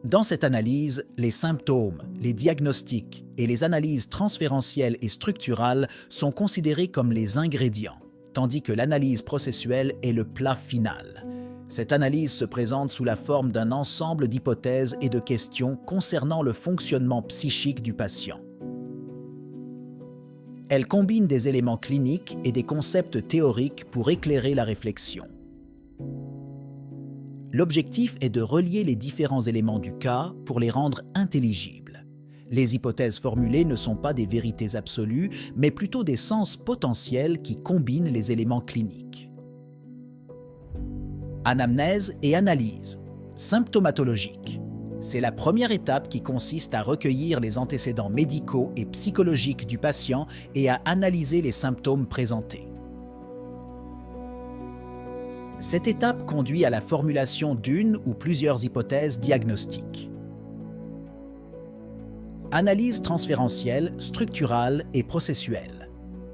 Dans cette analyse, les symptômes, les diagnostics et les analyses transférentielles et structurales sont considérés comme les ingrédients, tandis que l'analyse processuelle est le plat final. Cette analyse se présente sous la forme d'un ensemble d'hypothèses et de questions concernant le fonctionnement psychique du patient. Elle combine des éléments cliniques et des concepts théoriques pour éclairer la réflexion. L'objectif est de relier les différents éléments du cas pour les rendre intelligibles. Les hypothèses formulées ne sont pas des vérités absolues, mais plutôt des sens potentiels qui combinent les éléments cliniques. Anamnèse et analyse. Symptomatologique. C'est la première étape qui consiste à recueillir les antécédents médicaux et psychologiques du patient et à analyser les symptômes présentés. Cette étape conduit à la formulation d'une ou plusieurs hypothèses diagnostiques. Analyse transférentielle, structurale et processuelle.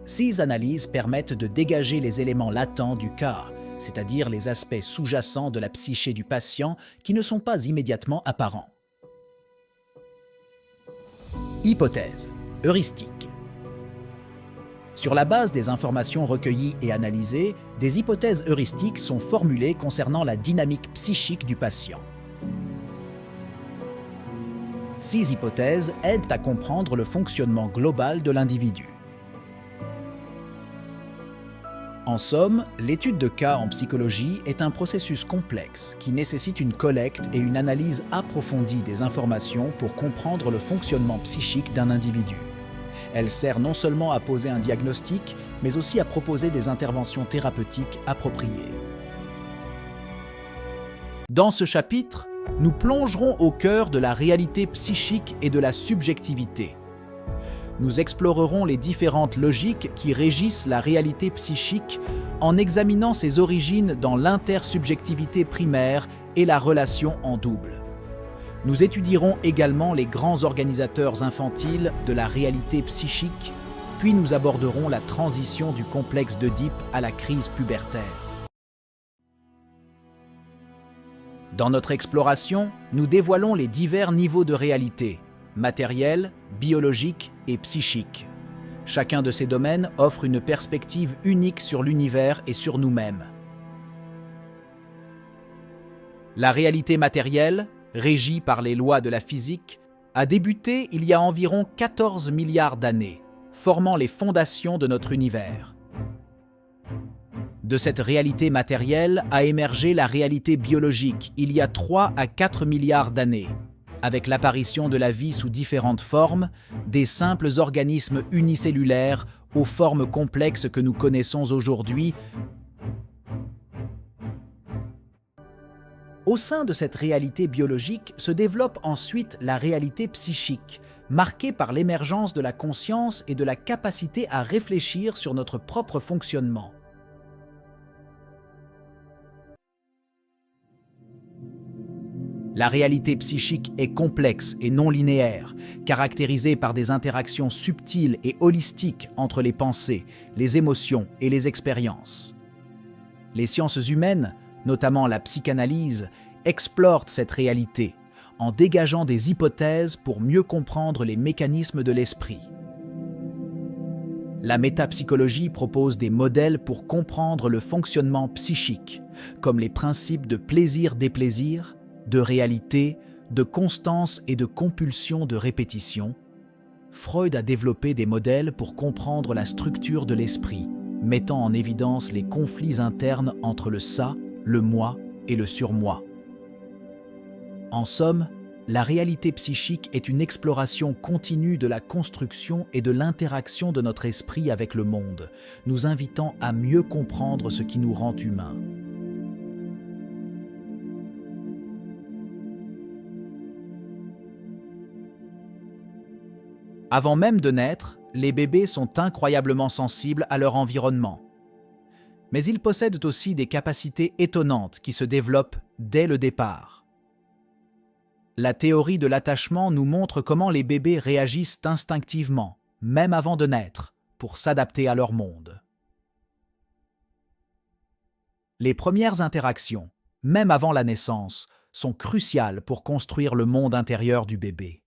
Ces analyses permettent de dégager les éléments latents du cas, c'est-à-dire les aspects sous-jacents de la psyché du patient qui ne sont pas immédiatement apparents. Hypothèse, heuristique. Sur la base des informations recueillies et analysées, des hypothèses heuristiques sont formulées concernant la dynamique psychique du patient. Ces hypothèses aident à comprendre le fonctionnement global de l'individu. En somme, l'étude de cas en psychologie est un processus complexe qui nécessite une collecte et une analyse approfondie des informations pour comprendre le fonctionnement psychique d'un individu. Elle sert non seulement à poser un diagnostic, mais aussi à proposer des interventions thérapeutiques appropriées. Dans ce chapitre, nous plongerons au cœur de la réalité psychique et de la subjectivité. Nous explorerons les différentes logiques qui régissent la réalité psychique en examinant ses origines dans l'intersubjectivité primaire et la relation en double. Nous étudierons également les grands organisateurs infantiles de la réalité psychique, puis nous aborderons la transition du complexe d'Œdipe à la crise pubertaire. Dans notre exploration, nous dévoilons les divers niveaux de réalité, matérielle, biologique et psychique. Chacun de ces domaines offre une perspective unique sur l'univers et sur nous-mêmes. La réalité matérielle, régie par les lois de la physique, a débuté il y a environ 14 milliards d'années, formant les fondations de notre univers. De cette réalité matérielle a émergé la réalité biologique il y a 3 à 4 milliards d'années, avec l'apparition de la vie sous différentes formes, des simples organismes unicellulaires aux formes complexes que nous connaissons aujourd'hui. Au sein de cette réalité biologique se développe ensuite la réalité psychique, marquée par l'émergence de la conscience et de la capacité à réfléchir sur notre propre fonctionnement. La réalité psychique est complexe et non linéaire, caractérisée par des interactions subtiles et holistiques entre les pensées, les émotions et les expériences. Les sciences humaines, notamment la psychanalyse, explorent cette réalité en dégageant des hypothèses pour mieux comprendre les mécanismes de l'esprit. La métapsychologie propose des modèles pour comprendre le fonctionnement psychique, comme les principes de plaisir-déplaisir, de réalité, de constance et de compulsion de répétition. Freud a développé des modèles pour comprendre la structure de l'esprit, mettant en évidence les conflits internes entre le ça, le moi et le surmoi. En somme, la réalité psychique est une exploration continue de la construction et de l'interaction de notre esprit avec le monde, nous invitant à mieux comprendre ce qui nous rend humains. Avant même de naître, les bébés sont incroyablement sensibles à leur environnement. Mais ils possèdent aussi des capacités étonnantes qui se développent dès le départ. La théorie de l'attachement nous montre comment les bébés réagissent instinctivement, même avant de naître, pour s'adapter à leur monde. Les premières interactions, même avant la naissance, sont cruciales pour construire le monde intérieur du bébé.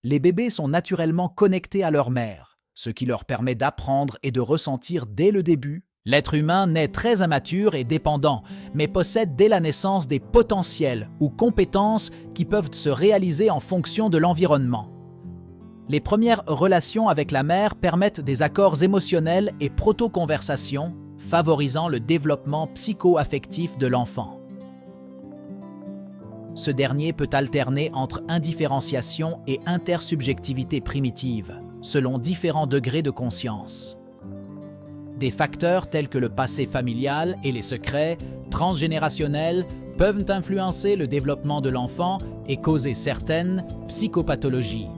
Les bébés sont naturellement connectés à leur mère, ce qui leur permet d'apprendre et de ressentir dès le début. L'être humain naît très immature et dépendant, mais possède dès la naissance des potentiels ou compétences qui peuvent se réaliser en fonction de l'environnement. Les premières relations avec la mère permettent des accords émotionnels et proto-conversations, favorisant le développement psycho-affectif de l'enfant. Ce dernier peut alterner entre indifférenciation et intersubjectivité primitive, selon différents degrés de conscience. Des facteurs tels que le passé familial et les secrets transgénérationnels peuvent influencer le développement de l'enfant et causer certaines psychopathologies.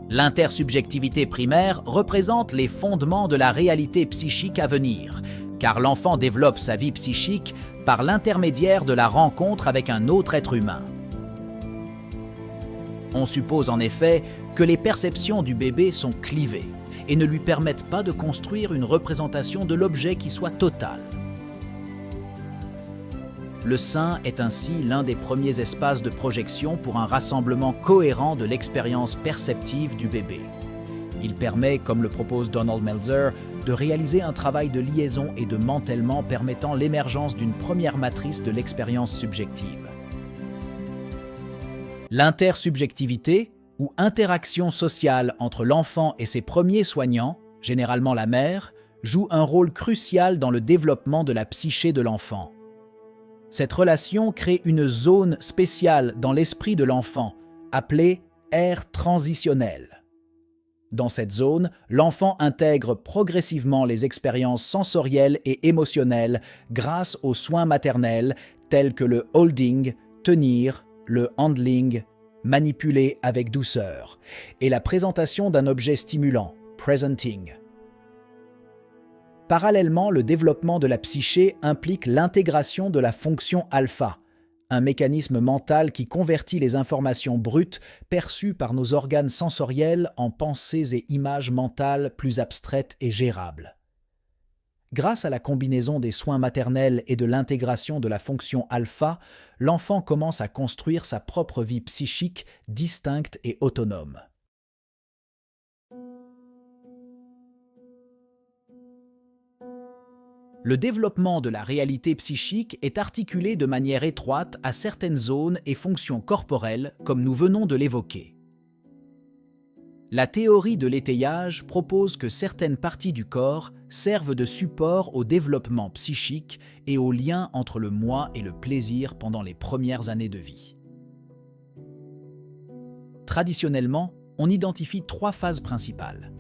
L'intersubjectivité primaire représente les fondements de la réalité psychique à venir, car l'enfant développe sa vie psychique par l'intermédiaire de la rencontre avec un autre être humain. On suppose en effet que les perceptions du bébé sont clivées et ne lui permettent pas de construire une représentation de l'objet qui soit totale. Le sein est ainsi l'un des premiers espaces de projection pour un rassemblement cohérent de l'expérience perceptive du bébé. Il permet, comme le propose Donald Meltzer, de réaliser un travail de liaison et de mantèlement permettant l'émergence d'une première matrice de l'expérience subjective. L'intersubjectivité, ou interaction sociale entre l'enfant et ses premiers soignants, généralement la mère, joue un rôle crucial dans le développement de la psyché de l'enfant. Cette relation crée une zone spéciale dans l'esprit de l'enfant, appelée aire transitionnelle. Dans cette zone, l'enfant intègre progressivement les expériences sensorielles et émotionnelles grâce aux soins maternels tels que le holding, tenir, le handling, manipuler avec douceur, et la présentation d'un objet stimulant, presenting. Parallèlement, le développement de la psyché implique l'intégration de la fonction alpha, un mécanisme mental qui convertit les informations brutes perçues par nos organes sensoriels en pensées et images mentales plus abstraites et gérables. Grâce à la combinaison des soins maternels et de l'intégration de la fonction alpha, l'enfant commence à construire sa propre vie psychique distincte et autonome. Le développement de la réalité psychique est articulé de manière étroite à certaines zones et fonctions corporelles, comme nous venons de l'évoquer. La théorie de l'étayage propose que certaines parties du corps servent de support au développement psychique et au lien entre le moi et le plaisir pendant les premières années de vie. Traditionnellement, on identifie 3 phases principales.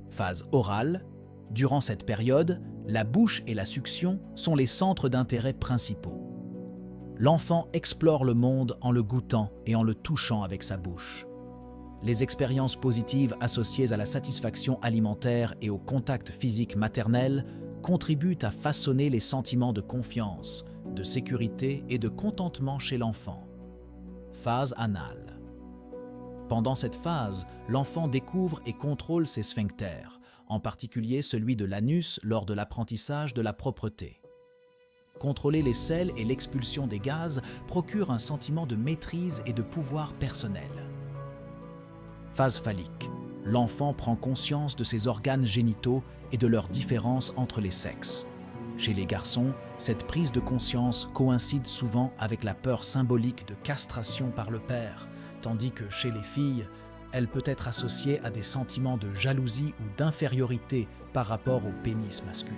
Phase orale. Durant cette période, la bouche et la succion sont les centres d'intérêt principaux. L'enfant explore le monde en le goûtant et en le touchant avec sa bouche. Les expériences positives associées à la satisfaction alimentaire et au contact physique maternel contribuent à façonner les sentiments de confiance, de sécurité et de contentement chez l'enfant. Phase anale. Pendant cette phase, l'enfant découvre et contrôle ses sphincters, en particulier celui de l'anus lors de l'apprentissage de la propreté. Contrôler les selles et l'expulsion des gaz procure un sentiment de maîtrise et de pouvoir personnel. Phase phallique. L'enfant prend conscience de ses organes génitaux et de leurs différences entre les sexes. Chez les garçons, cette prise de conscience coïncide souvent avec la peur symbolique de castration par le père, tandis que chez les filles, elle peut être associée à des sentiments de jalousie ou d'infériorité par rapport au pénis masculin.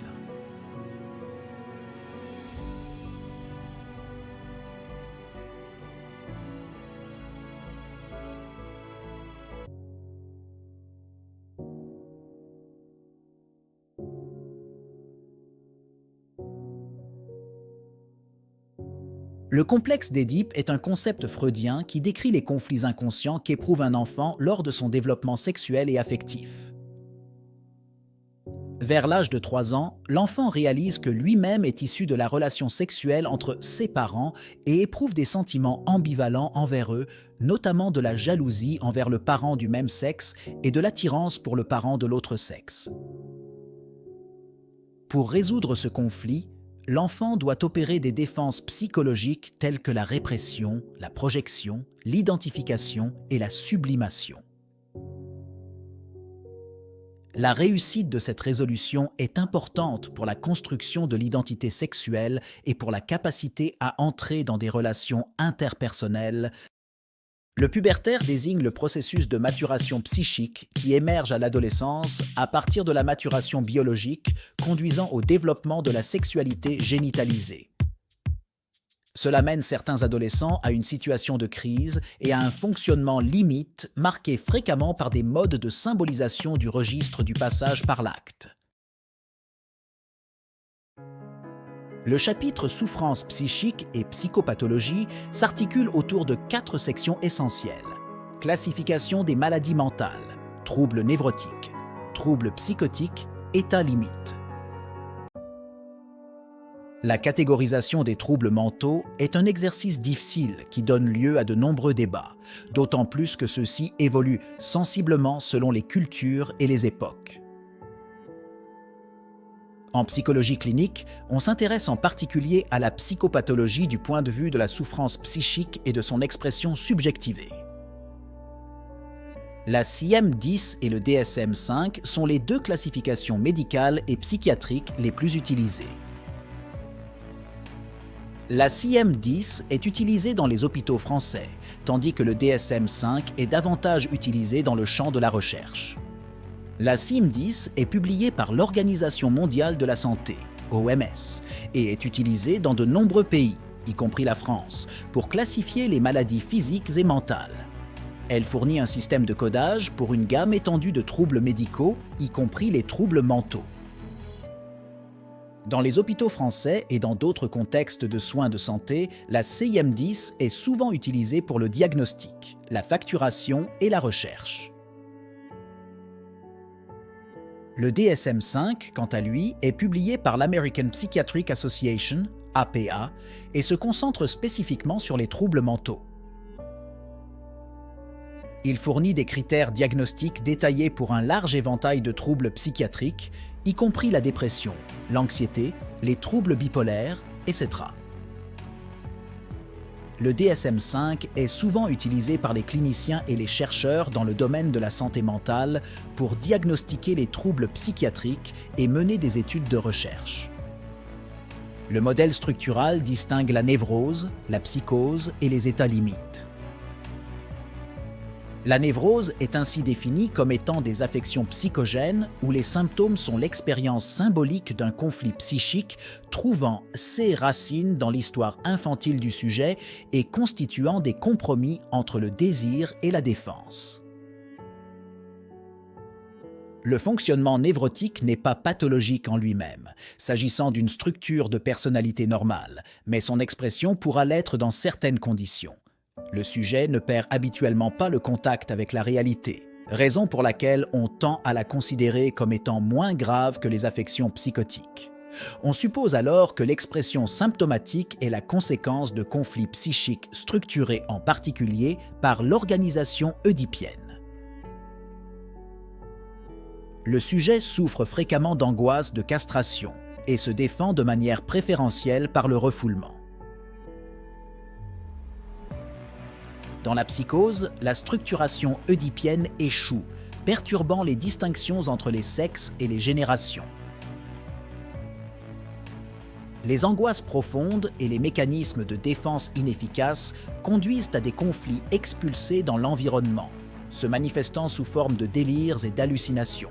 Le complexe d'Édipe est un concept freudien qui décrit les conflits inconscients qu'éprouve un enfant lors de son développement sexuel et affectif. Vers l'âge de 3 ans, l'enfant réalise que lui-même est issu de la relation sexuelle entre ses parents et éprouve des sentiments ambivalents envers eux, notamment de la jalousie envers le parent du même sexe et de l'attirance pour le parent de l'autre sexe. Pour résoudre ce conflit, l'enfant doit opérer des défenses psychologiques telles que la répression, la projection, l'identification et la sublimation. La réussite de cette résolution est importante pour la construction de l'identité sexuelle et pour la capacité à entrer dans des relations interpersonnelles. Le pubertaire désigne le processus de maturation psychique qui émerge à l'adolescence à partir de la maturation biologique conduisant au développement de la sexualité génitalisée. Cela mène certains adolescents à une situation de crise et à un fonctionnement limite marqué fréquemment par des modes de symbolisation du registre du passage par l'acte. Le chapitre souffrance psychique et psychopathologie s'articule autour de 4 sections essentielles. Classification des maladies mentales, troubles névrotiques, troubles psychotiques, état limite. La catégorisation des troubles mentaux est un exercice difficile qui donne lieu à de nombreux débats, d'autant plus que ceux-ci évoluent sensiblement selon les cultures et les époques. En psychologie clinique, on s'intéresse en particulier à la psychopathologie du point de vue de la souffrance psychique et de son expression subjectivée. La CIEM-10 et le DSM-5 sont les 2 classifications médicales et psychiatriques les plus utilisées. La CIEM-10 est utilisée dans les hôpitaux français, tandis que le DSM-5 est davantage utilisé dans le champ de la recherche. La CIEM-10 est publiée par l'Organisation mondiale de la santé, OMS, et est utilisée dans de nombreux pays, y compris la France, pour classifier les maladies physiques et mentales. Elle fournit un système de codage pour une gamme étendue de troubles médicaux, y compris les troubles mentaux. Dans les hôpitaux français et dans d'autres contextes de soins de santé, la CIM-10 est souvent utilisée pour le diagnostic, la facturation et la recherche. Le DSM-5, quant à lui, est publié par l'American Psychiatric Association, APA, et se concentre spécifiquement sur les troubles mentaux. Il fournit des critères diagnostiques détaillés pour un large éventail de troubles psychiatriques, y compris la dépression, l'anxiété, les troubles bipolaires, etc. Le DSM-5 est souvent utilisé par les cliniciens et les chercheurs dans le domaine de la santé mentale pour diagnostiquer les troubles psychiatriques et mener des études de recherche. Le modèle structural distingue la névrose, la psychose et les états limites. La névrose est ainsi définie comme étant des affections psychogènes où les symptômes sont l'expérience symbolique d'un conflit psychique trouvant ses racines dans l'histoire infantile du sujet et constituant des compromis entre le désir et la défense. Le fonctionnement névrotique n'est pas pathologique en lui-même, s'agissant d'une structure de personnalité normale, mais son expression pourra l'être dans certaines conditions. Le sujet ne perd habituellement pas le contact avec la réalité, raison pour laquelle on tend à la considérer comme étant moins grave que les affections psychotiques. On suppose alors que l'expression symptomatique est la conséquence de conflits psychiques structurés en particulier par l'organisation oedipienne. Le sujet souffre fréquemment d'angoisse de castration et se défend de manière préférentielle par le refoulement. Dans la psychose, la structuration oedipienne échoue, perturbant les distinctions entre les sexes et les générations. Les angoisses profondes et les mécanismes de défense inefficaces conduisent à des conflits expulsés dans l'environnement, se manifestant sous forme de délires et d'hallucinations.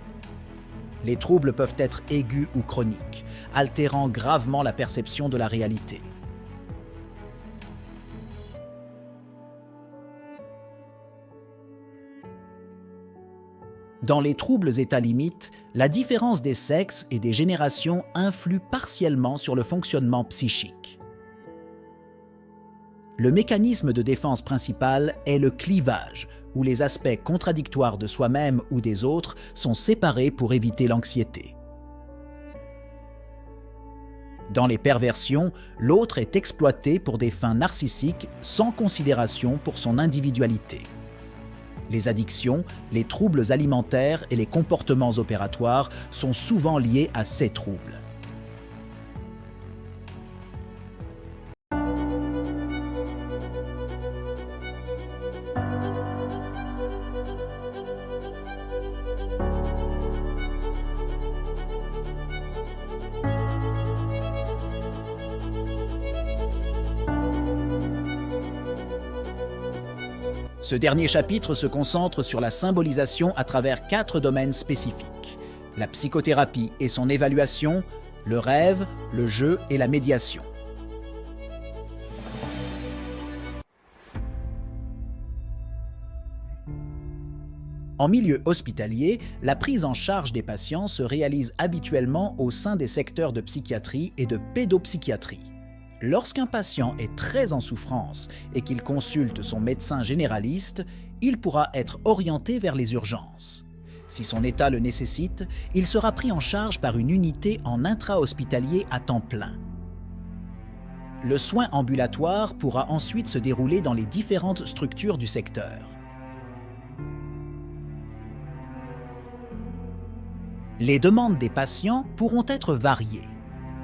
Les troubles peuvent être aigus ou chroniques, altérant gravement la perception de la réalité. Dans les troubles états limites, la différence des sexes et des générations influe partiellement sur le fonctionnement psychique. Le mécanisme de défense principal est le clivage, où les aspects contradictoires de soi-même ou des autres sont séparés pour éviter l'anxiété. Dans les perversions, l'autre est exploité pour des fins narcissiques sans considération pour son individualité. Les addictions, les troubles alimentaires et les comportements opératoires sont souvent liés à ces troubles. Ce dernier chapitre se concentre sur la symbolisation à travers 4 domaines spécifiques: la psychothérapie et son évaluation, le rêve, le jeu et la médiation. En milieu hospitalier, la prise en charge des patients se réalise habituellement au sein des secteurs de psychiatrie et de pédopsychiatrie. Lorsqu'un patient est très en souffrance et qu'il consulte son médecin généraliste, il pourra être orienté vers les urgences. Si son état le nécessite, il sera pris en charge par une unité en intra-hospitalier à temps plein. Le soin ambulatoire pourra ensuite se dérouler dans les différentes structures du secteur. Les demandes des patients pourront être variées.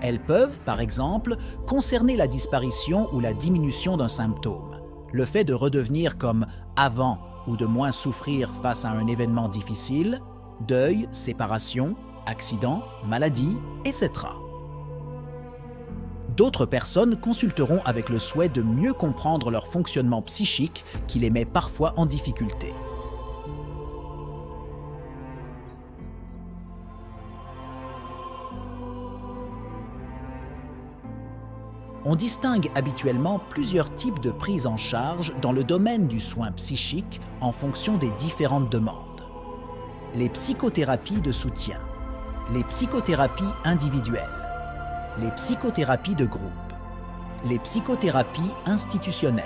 Elles peuvent, par exemple, concerner la disparition ou la diminution d'un symptôme, le fait de redevenir comme avant ou de moins souffrir face à un événement difficile, deuil, séparation, accident, maladie, etc. D'autres personnes consulteront avec le souhait de mieux comprendre leur fonctionnement psychique qui les met parfois en difficulté. On distingue habituellement plusieurs types de prise en charge dans le domaine du soin psychique en fonction des différentes demandes. Les psychothérapies de soutien, les psychothérapies individuelles, Les psychothérapies de groupe. Les psychothérapies institutionnelles.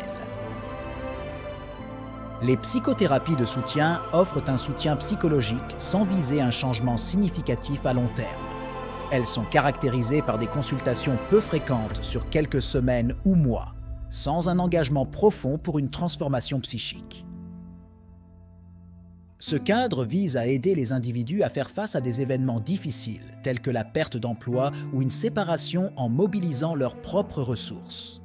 Les psychothérapies de soutien offrent un soutien psychologique sans viser un changement significatif à long terme. Elles sont caractérisées par des consultations peu fréquentes sur quelques semaines ou mois, sans un engagement profond pour une transformation psychique. Ce cadre vise à aider les individus à faire face à des événements difficiles, tels que la perte d'emploi ou une séparation en mobilisant leurs propres ressources.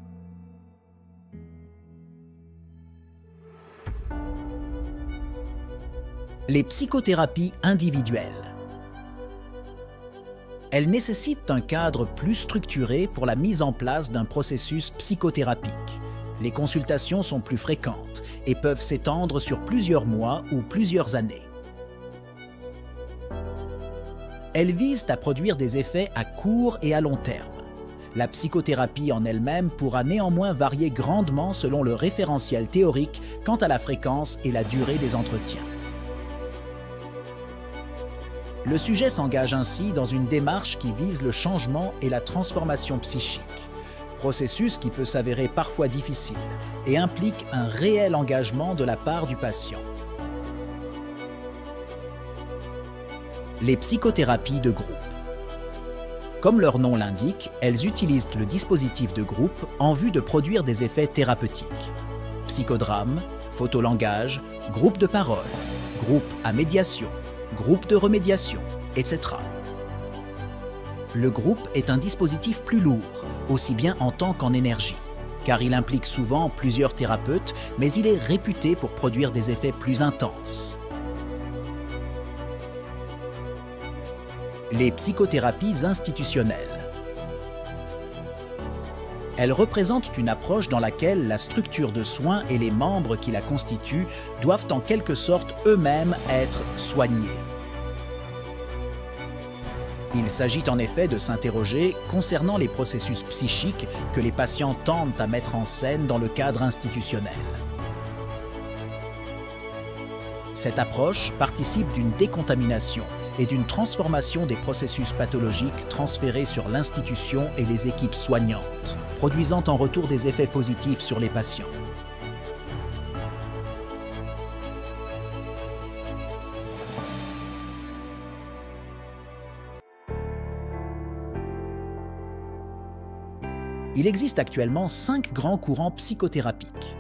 Les psychothérapies individuelles. Elles nécessitent un cadre plus structuré pour la mise en place d'un processus psychothérapique. Les consultations sont plus fréquentes et peuvent s'étendre sur plusieurs mois ou plusieurs années. Elles visent à produire des effets à court et à long terme. La psychothérapie en elle-même pourra néanmoins varier grandement selon le référentiel théorique quant à la fréquence et la durée des entretiens. Le sujet s'engage ainsi dans une démarche qui vise le changement et la transformation psychique, processus qui peut s'avérer parfois difficile et implique un réel engagement de la part du patient. Les psychothérapies de groupe. Comme leur nom l'indique, elles utilisent le dispositif de groupe en vue de produire des effets thérapeutiques. Psychodrame, photolangage, groupe de parole, groupe à médiation, groupe de remédiation, etc. Le groupe est un dispositif plus lourd, aussi bien en temps qu'en énergie, car il implique souvent plusieurs thérapeutes, mais il est réputé pour produire des effets plus intenses. Les psychothérapies institutionnelles. Elles représentent une approche dans laquelle la structure de soins et les membres qui la constituent doivent en quelque sorte eux-mêmes être soignés. Il s'agit en effet de s'interroger concernant les processus psychiques que les patients tentent à mettre en scène dans le cadre institutionnel. Cette approche participe d'une décontamination et d'une transformation des processus pathologiques transférés sur l'institution et les équipes soignantes, produisant en retour des effets positifs sur les patients. Il existe actuellement 5 grands courants psychothérapiques,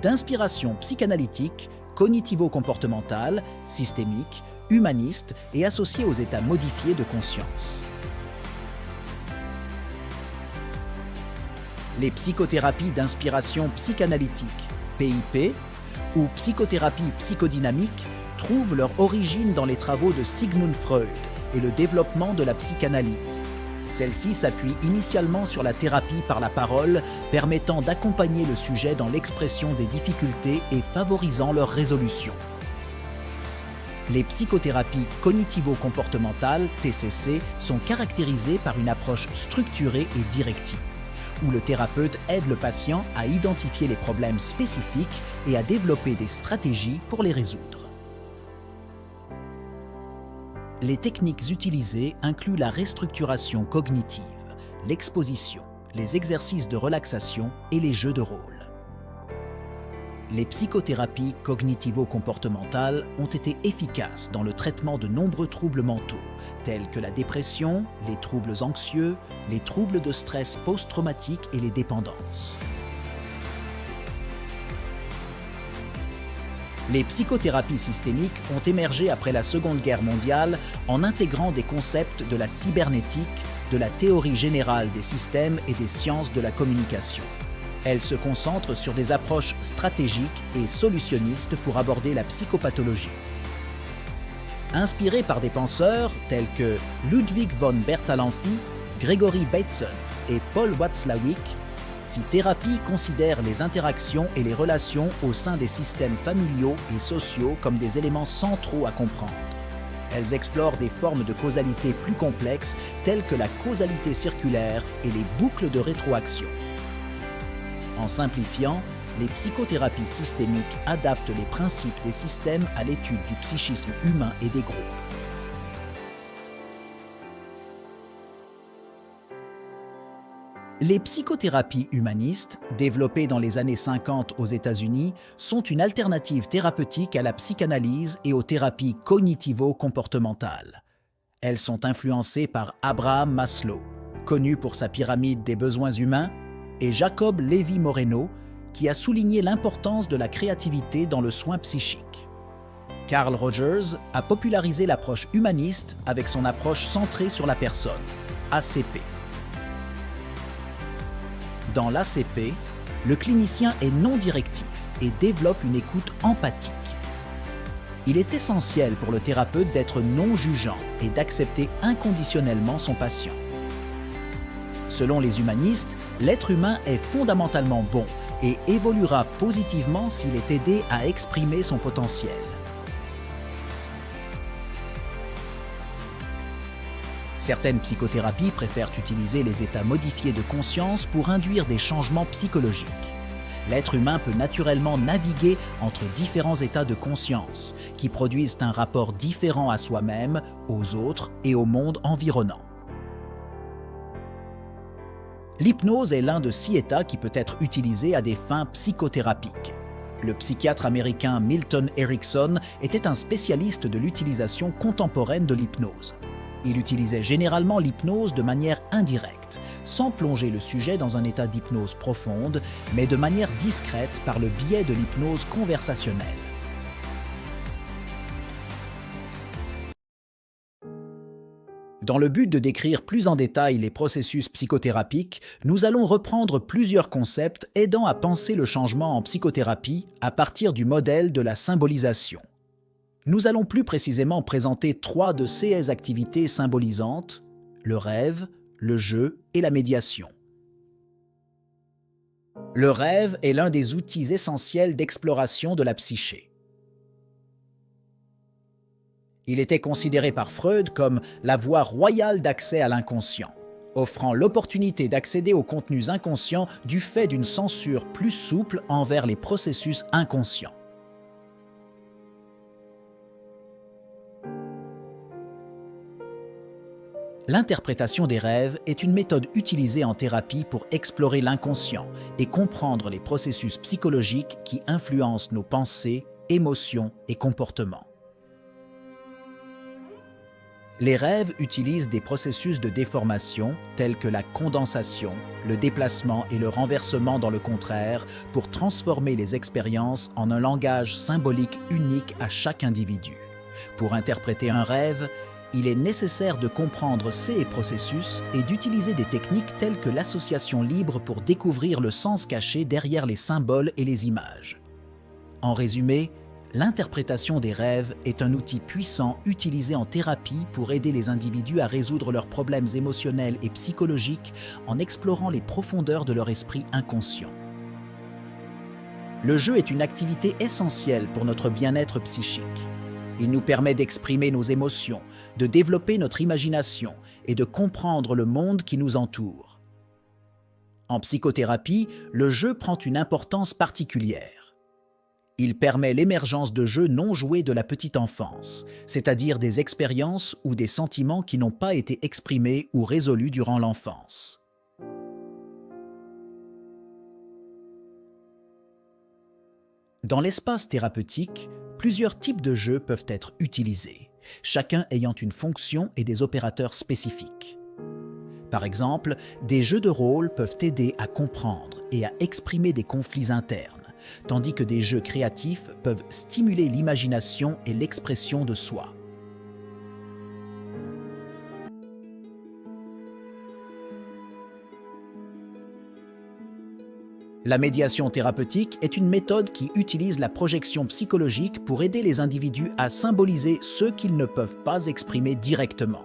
d'inspiration psychanalytique, cognitivo-comportementale, systémique, humaniste et associée aux états modifiés de conscience. Les psychothérapies d'inspiration psychanalytique, PIP, ou psychothérapie psychodynamique trouvent leur origine dans les travaux de Sigmund Freud et le développement de la psychanalyse. Celle-ci s'appuie initialement sur la thérapie par la parole, permettant d'accompagner le sujet dans l'expression des difficultés et favorisant leur résolution. Les psychothérapies cognitivo-comportementales, TCC, sont caractérisées par une approche structurée et directive, où le thérapeute aide le patient à identifier les problèmes spécifiques et à développer des stratégies pour les résoudre. Les techniques utilisées incluent la restructuration cognitive, l'exposition, les exercices de relaxation et les jeux de rôle. Les psychothérapies cognitivo-comportementales ont été efficaces dans le traitement de nombreux troubles mentaux, tels que la dépression, les troubles anxieux, les troubles de stress post-traumatique et les dépendances. Les psychothérapies systémiques ont émergé après la Seconde Guerre mondiale en intégrant des concepts de la cybernétique, de la théorie générale des systèmes et des sciences de la communication. Elles se concentrent sur des approches stratégiques et solutionnistes pour aborder la psychopathologie. Inspirées par des penseurs tels que Ludwig von Bertalanffy, Gregory Bateson et Paul Watzlawick, Psy-thérapie considère les interactions et les relations au sein des systèmes familiaux et sociaux comme des éléments centraux à comprendre. Elles explorent des formes de causalité plus complexes telles que la causalité circulaire et les boucles de rétroaction. En simplifiant, les psychothérapies systémiques adaptent les principes des systèmes à l'étude du psychisme humain et des groupes. Les psychothérapies humanistes, développées dans les années 50 aux États-Unis, sont une alternative thérapeutique à la psychanalyse et aux thérapies cognitivo-comportementales. Elles sont influencées par Abraham Maslow, connu pour sa pyramide des besoins humains, et Jacob Lévi Moreno, qui a souligné l'importance de la créativité dans le soin psychique. Carl Rogers a popularisé l'approche humaniste avec son approche centrée sur la personne, ACP. Dans l'ACP, le clinicien est non directif et développe une écoute empathique. Il est essentiel pour le thérapeute d'être non jugeant et d'accepter inconditionnellement son patient. Selon les humanistes, l'être humain est fondamentalement bon et évoluera positivement s'il est aidé à exprimer son potentiel. Certaines psychothérapies préfèrent utiliser les états modifiés de conscience pour induire des changements psychologiques. L'être humain peut naturellement naviguer entre différents états de conscience qui produisent un rapport différent à soi-même, aux autres et au monde environnant. L'hypnose est l'un de 6 états qui peut être utilisé à des fins psychothérapiques. Le psychiatre américain Milton Erickson était un spécialiste de l'utilisation contemporaine de l'hypnose. Il utilisait généralement l'hypnose de manière indirecte, sans plonger le sujet dans un état d'hypnose profonde, mais de manière discrète par le biais de l'hypnose conversationnelle. Dans le but de décrire plus en détail les processus psychothérapiques, nous allons reprendre plusieurs concepts aidant à penser le changement en psychothérapie à partir du modèle de la symbolisation. Nous allons plus précisément présenter 3 de ces activités symbolisantes, le rêve, le jeu et la médiation. Le rêve est l'un des outils essentiels d'exploration de la psyché. Il était considéré par Freud comme la voie royale d'accès à l'inconscient, offrant l'opportunité d'accéder aux contenus inconscients du fait d'une censure plus souple envers les processus inconscients. L'interprétation des rêves est une méthode utilisée en thérapie pour explorer l'inconscient et comprendre les processus psychologiques qui influencent nos pensées, émotions et comportements. Les rêves utilisent des processus de déformation tels que la condensation, le déplacement et le renversement dans le contraire pour transformer les expériences en un langage symbolique unique à chaque individu. Pour interpréter un rêve, il est nécessaire de comprendre ces processus et d'utiliser des techniques telles que l'association libre pour découvrir le sens caché derrière les symboles et les images. En résumé, l'interprétation des rêves est un outil puissant utilisé en thérapie pour aider les individus à résoudre leurs problèmes émotionnels et psychologiques en explorant les profondeurs de leur esprit inconscient. Le jeu est une activité essentielle pour notre bien-être psychique. Il nous permet d'exprimer nos émotions, de développer notre imagination et de comprendre le monde qui nous entoure. En psychothérapie, le jeu prend une importance particulière. Il permet l'émergence de jeux non joués de la petite enfance, c'est-à-dire des expériences ou des sentiments qui n'ont pas été exprimés ou résolus durant l'enfance. Dans l'espace thérapeutique, plusieurs types de jeux peuvent être utilisés, chacun ayant une fonction et des opérateurs spécifiques. Par exemple, des jeux de rôle peuvent aider à comprendre et à exprimer des conflits internes, tandis que des jeux créatifs peuvent stimuler l'imagination et l'expression de soi. La médiation thérapeutique est une méthode qui utilise la projection psychologique pour aider les individus à symboliser ce qu'ils ne peuvent pas exprimer directement.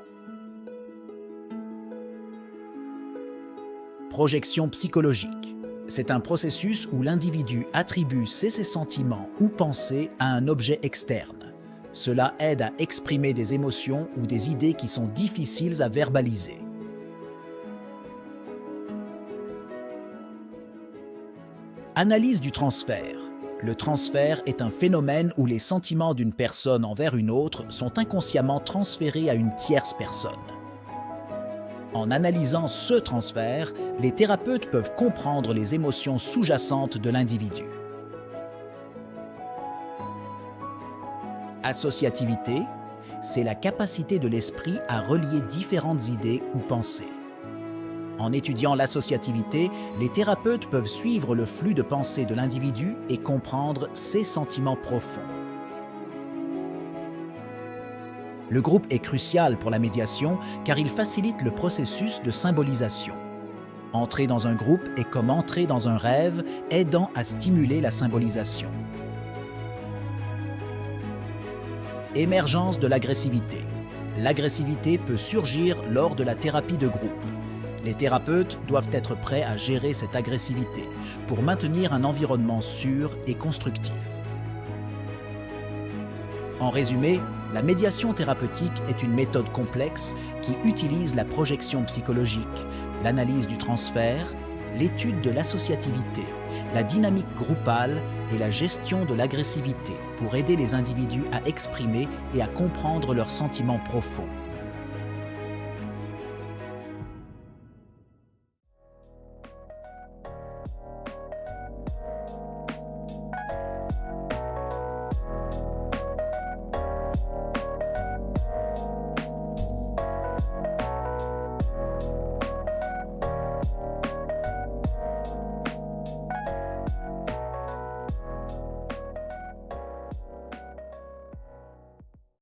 Projection psychologique. C'est un processus où l'individu attribue ses sentiments ou pensées à un objet externe. Cela aide à exprimer des émotions ou des idées qui sont difficiles à verbaliser. Analyse du transfert. Le transfert est un phénomène où les sentiments d'une personne envers une autre sont inconsciemment transférés à une tierce personne. En analysant ce transfert, les thérapeutes peuvent comprendre les émotions sous-jacentes de l'individu. Associativité, c'est la capacité de l'esprit à relier différentes idées ou pensées. En étudiant l'associativité, les thérapeutes peuvent suivre le flux de pensée de l'individu et comprendre ses sentiments profonds. Le groupe est crucial pour la médiation car il facilite le processus de symbolisation. Entrer dans un groupe est comme entrer dans un rêve, aidant à stimuler la symbolisation. Émergence de l'agressivité. L'agressivité peut surgir lors de la thérapie de groupe. Les thérapeutes doivent être prêts à gérer cette agressivité pour maintenir un environnement sûr et constructif. En résumé, la médiation thérapeutique est une méthode complexe qui utilise la projection psychologique, l'analyse du transfert, l'étude de l'associativité, la dynamique groupale et la gestion de l'agressivité pour aider les individus à exprimer et à comprendre leurs sentiments profonds.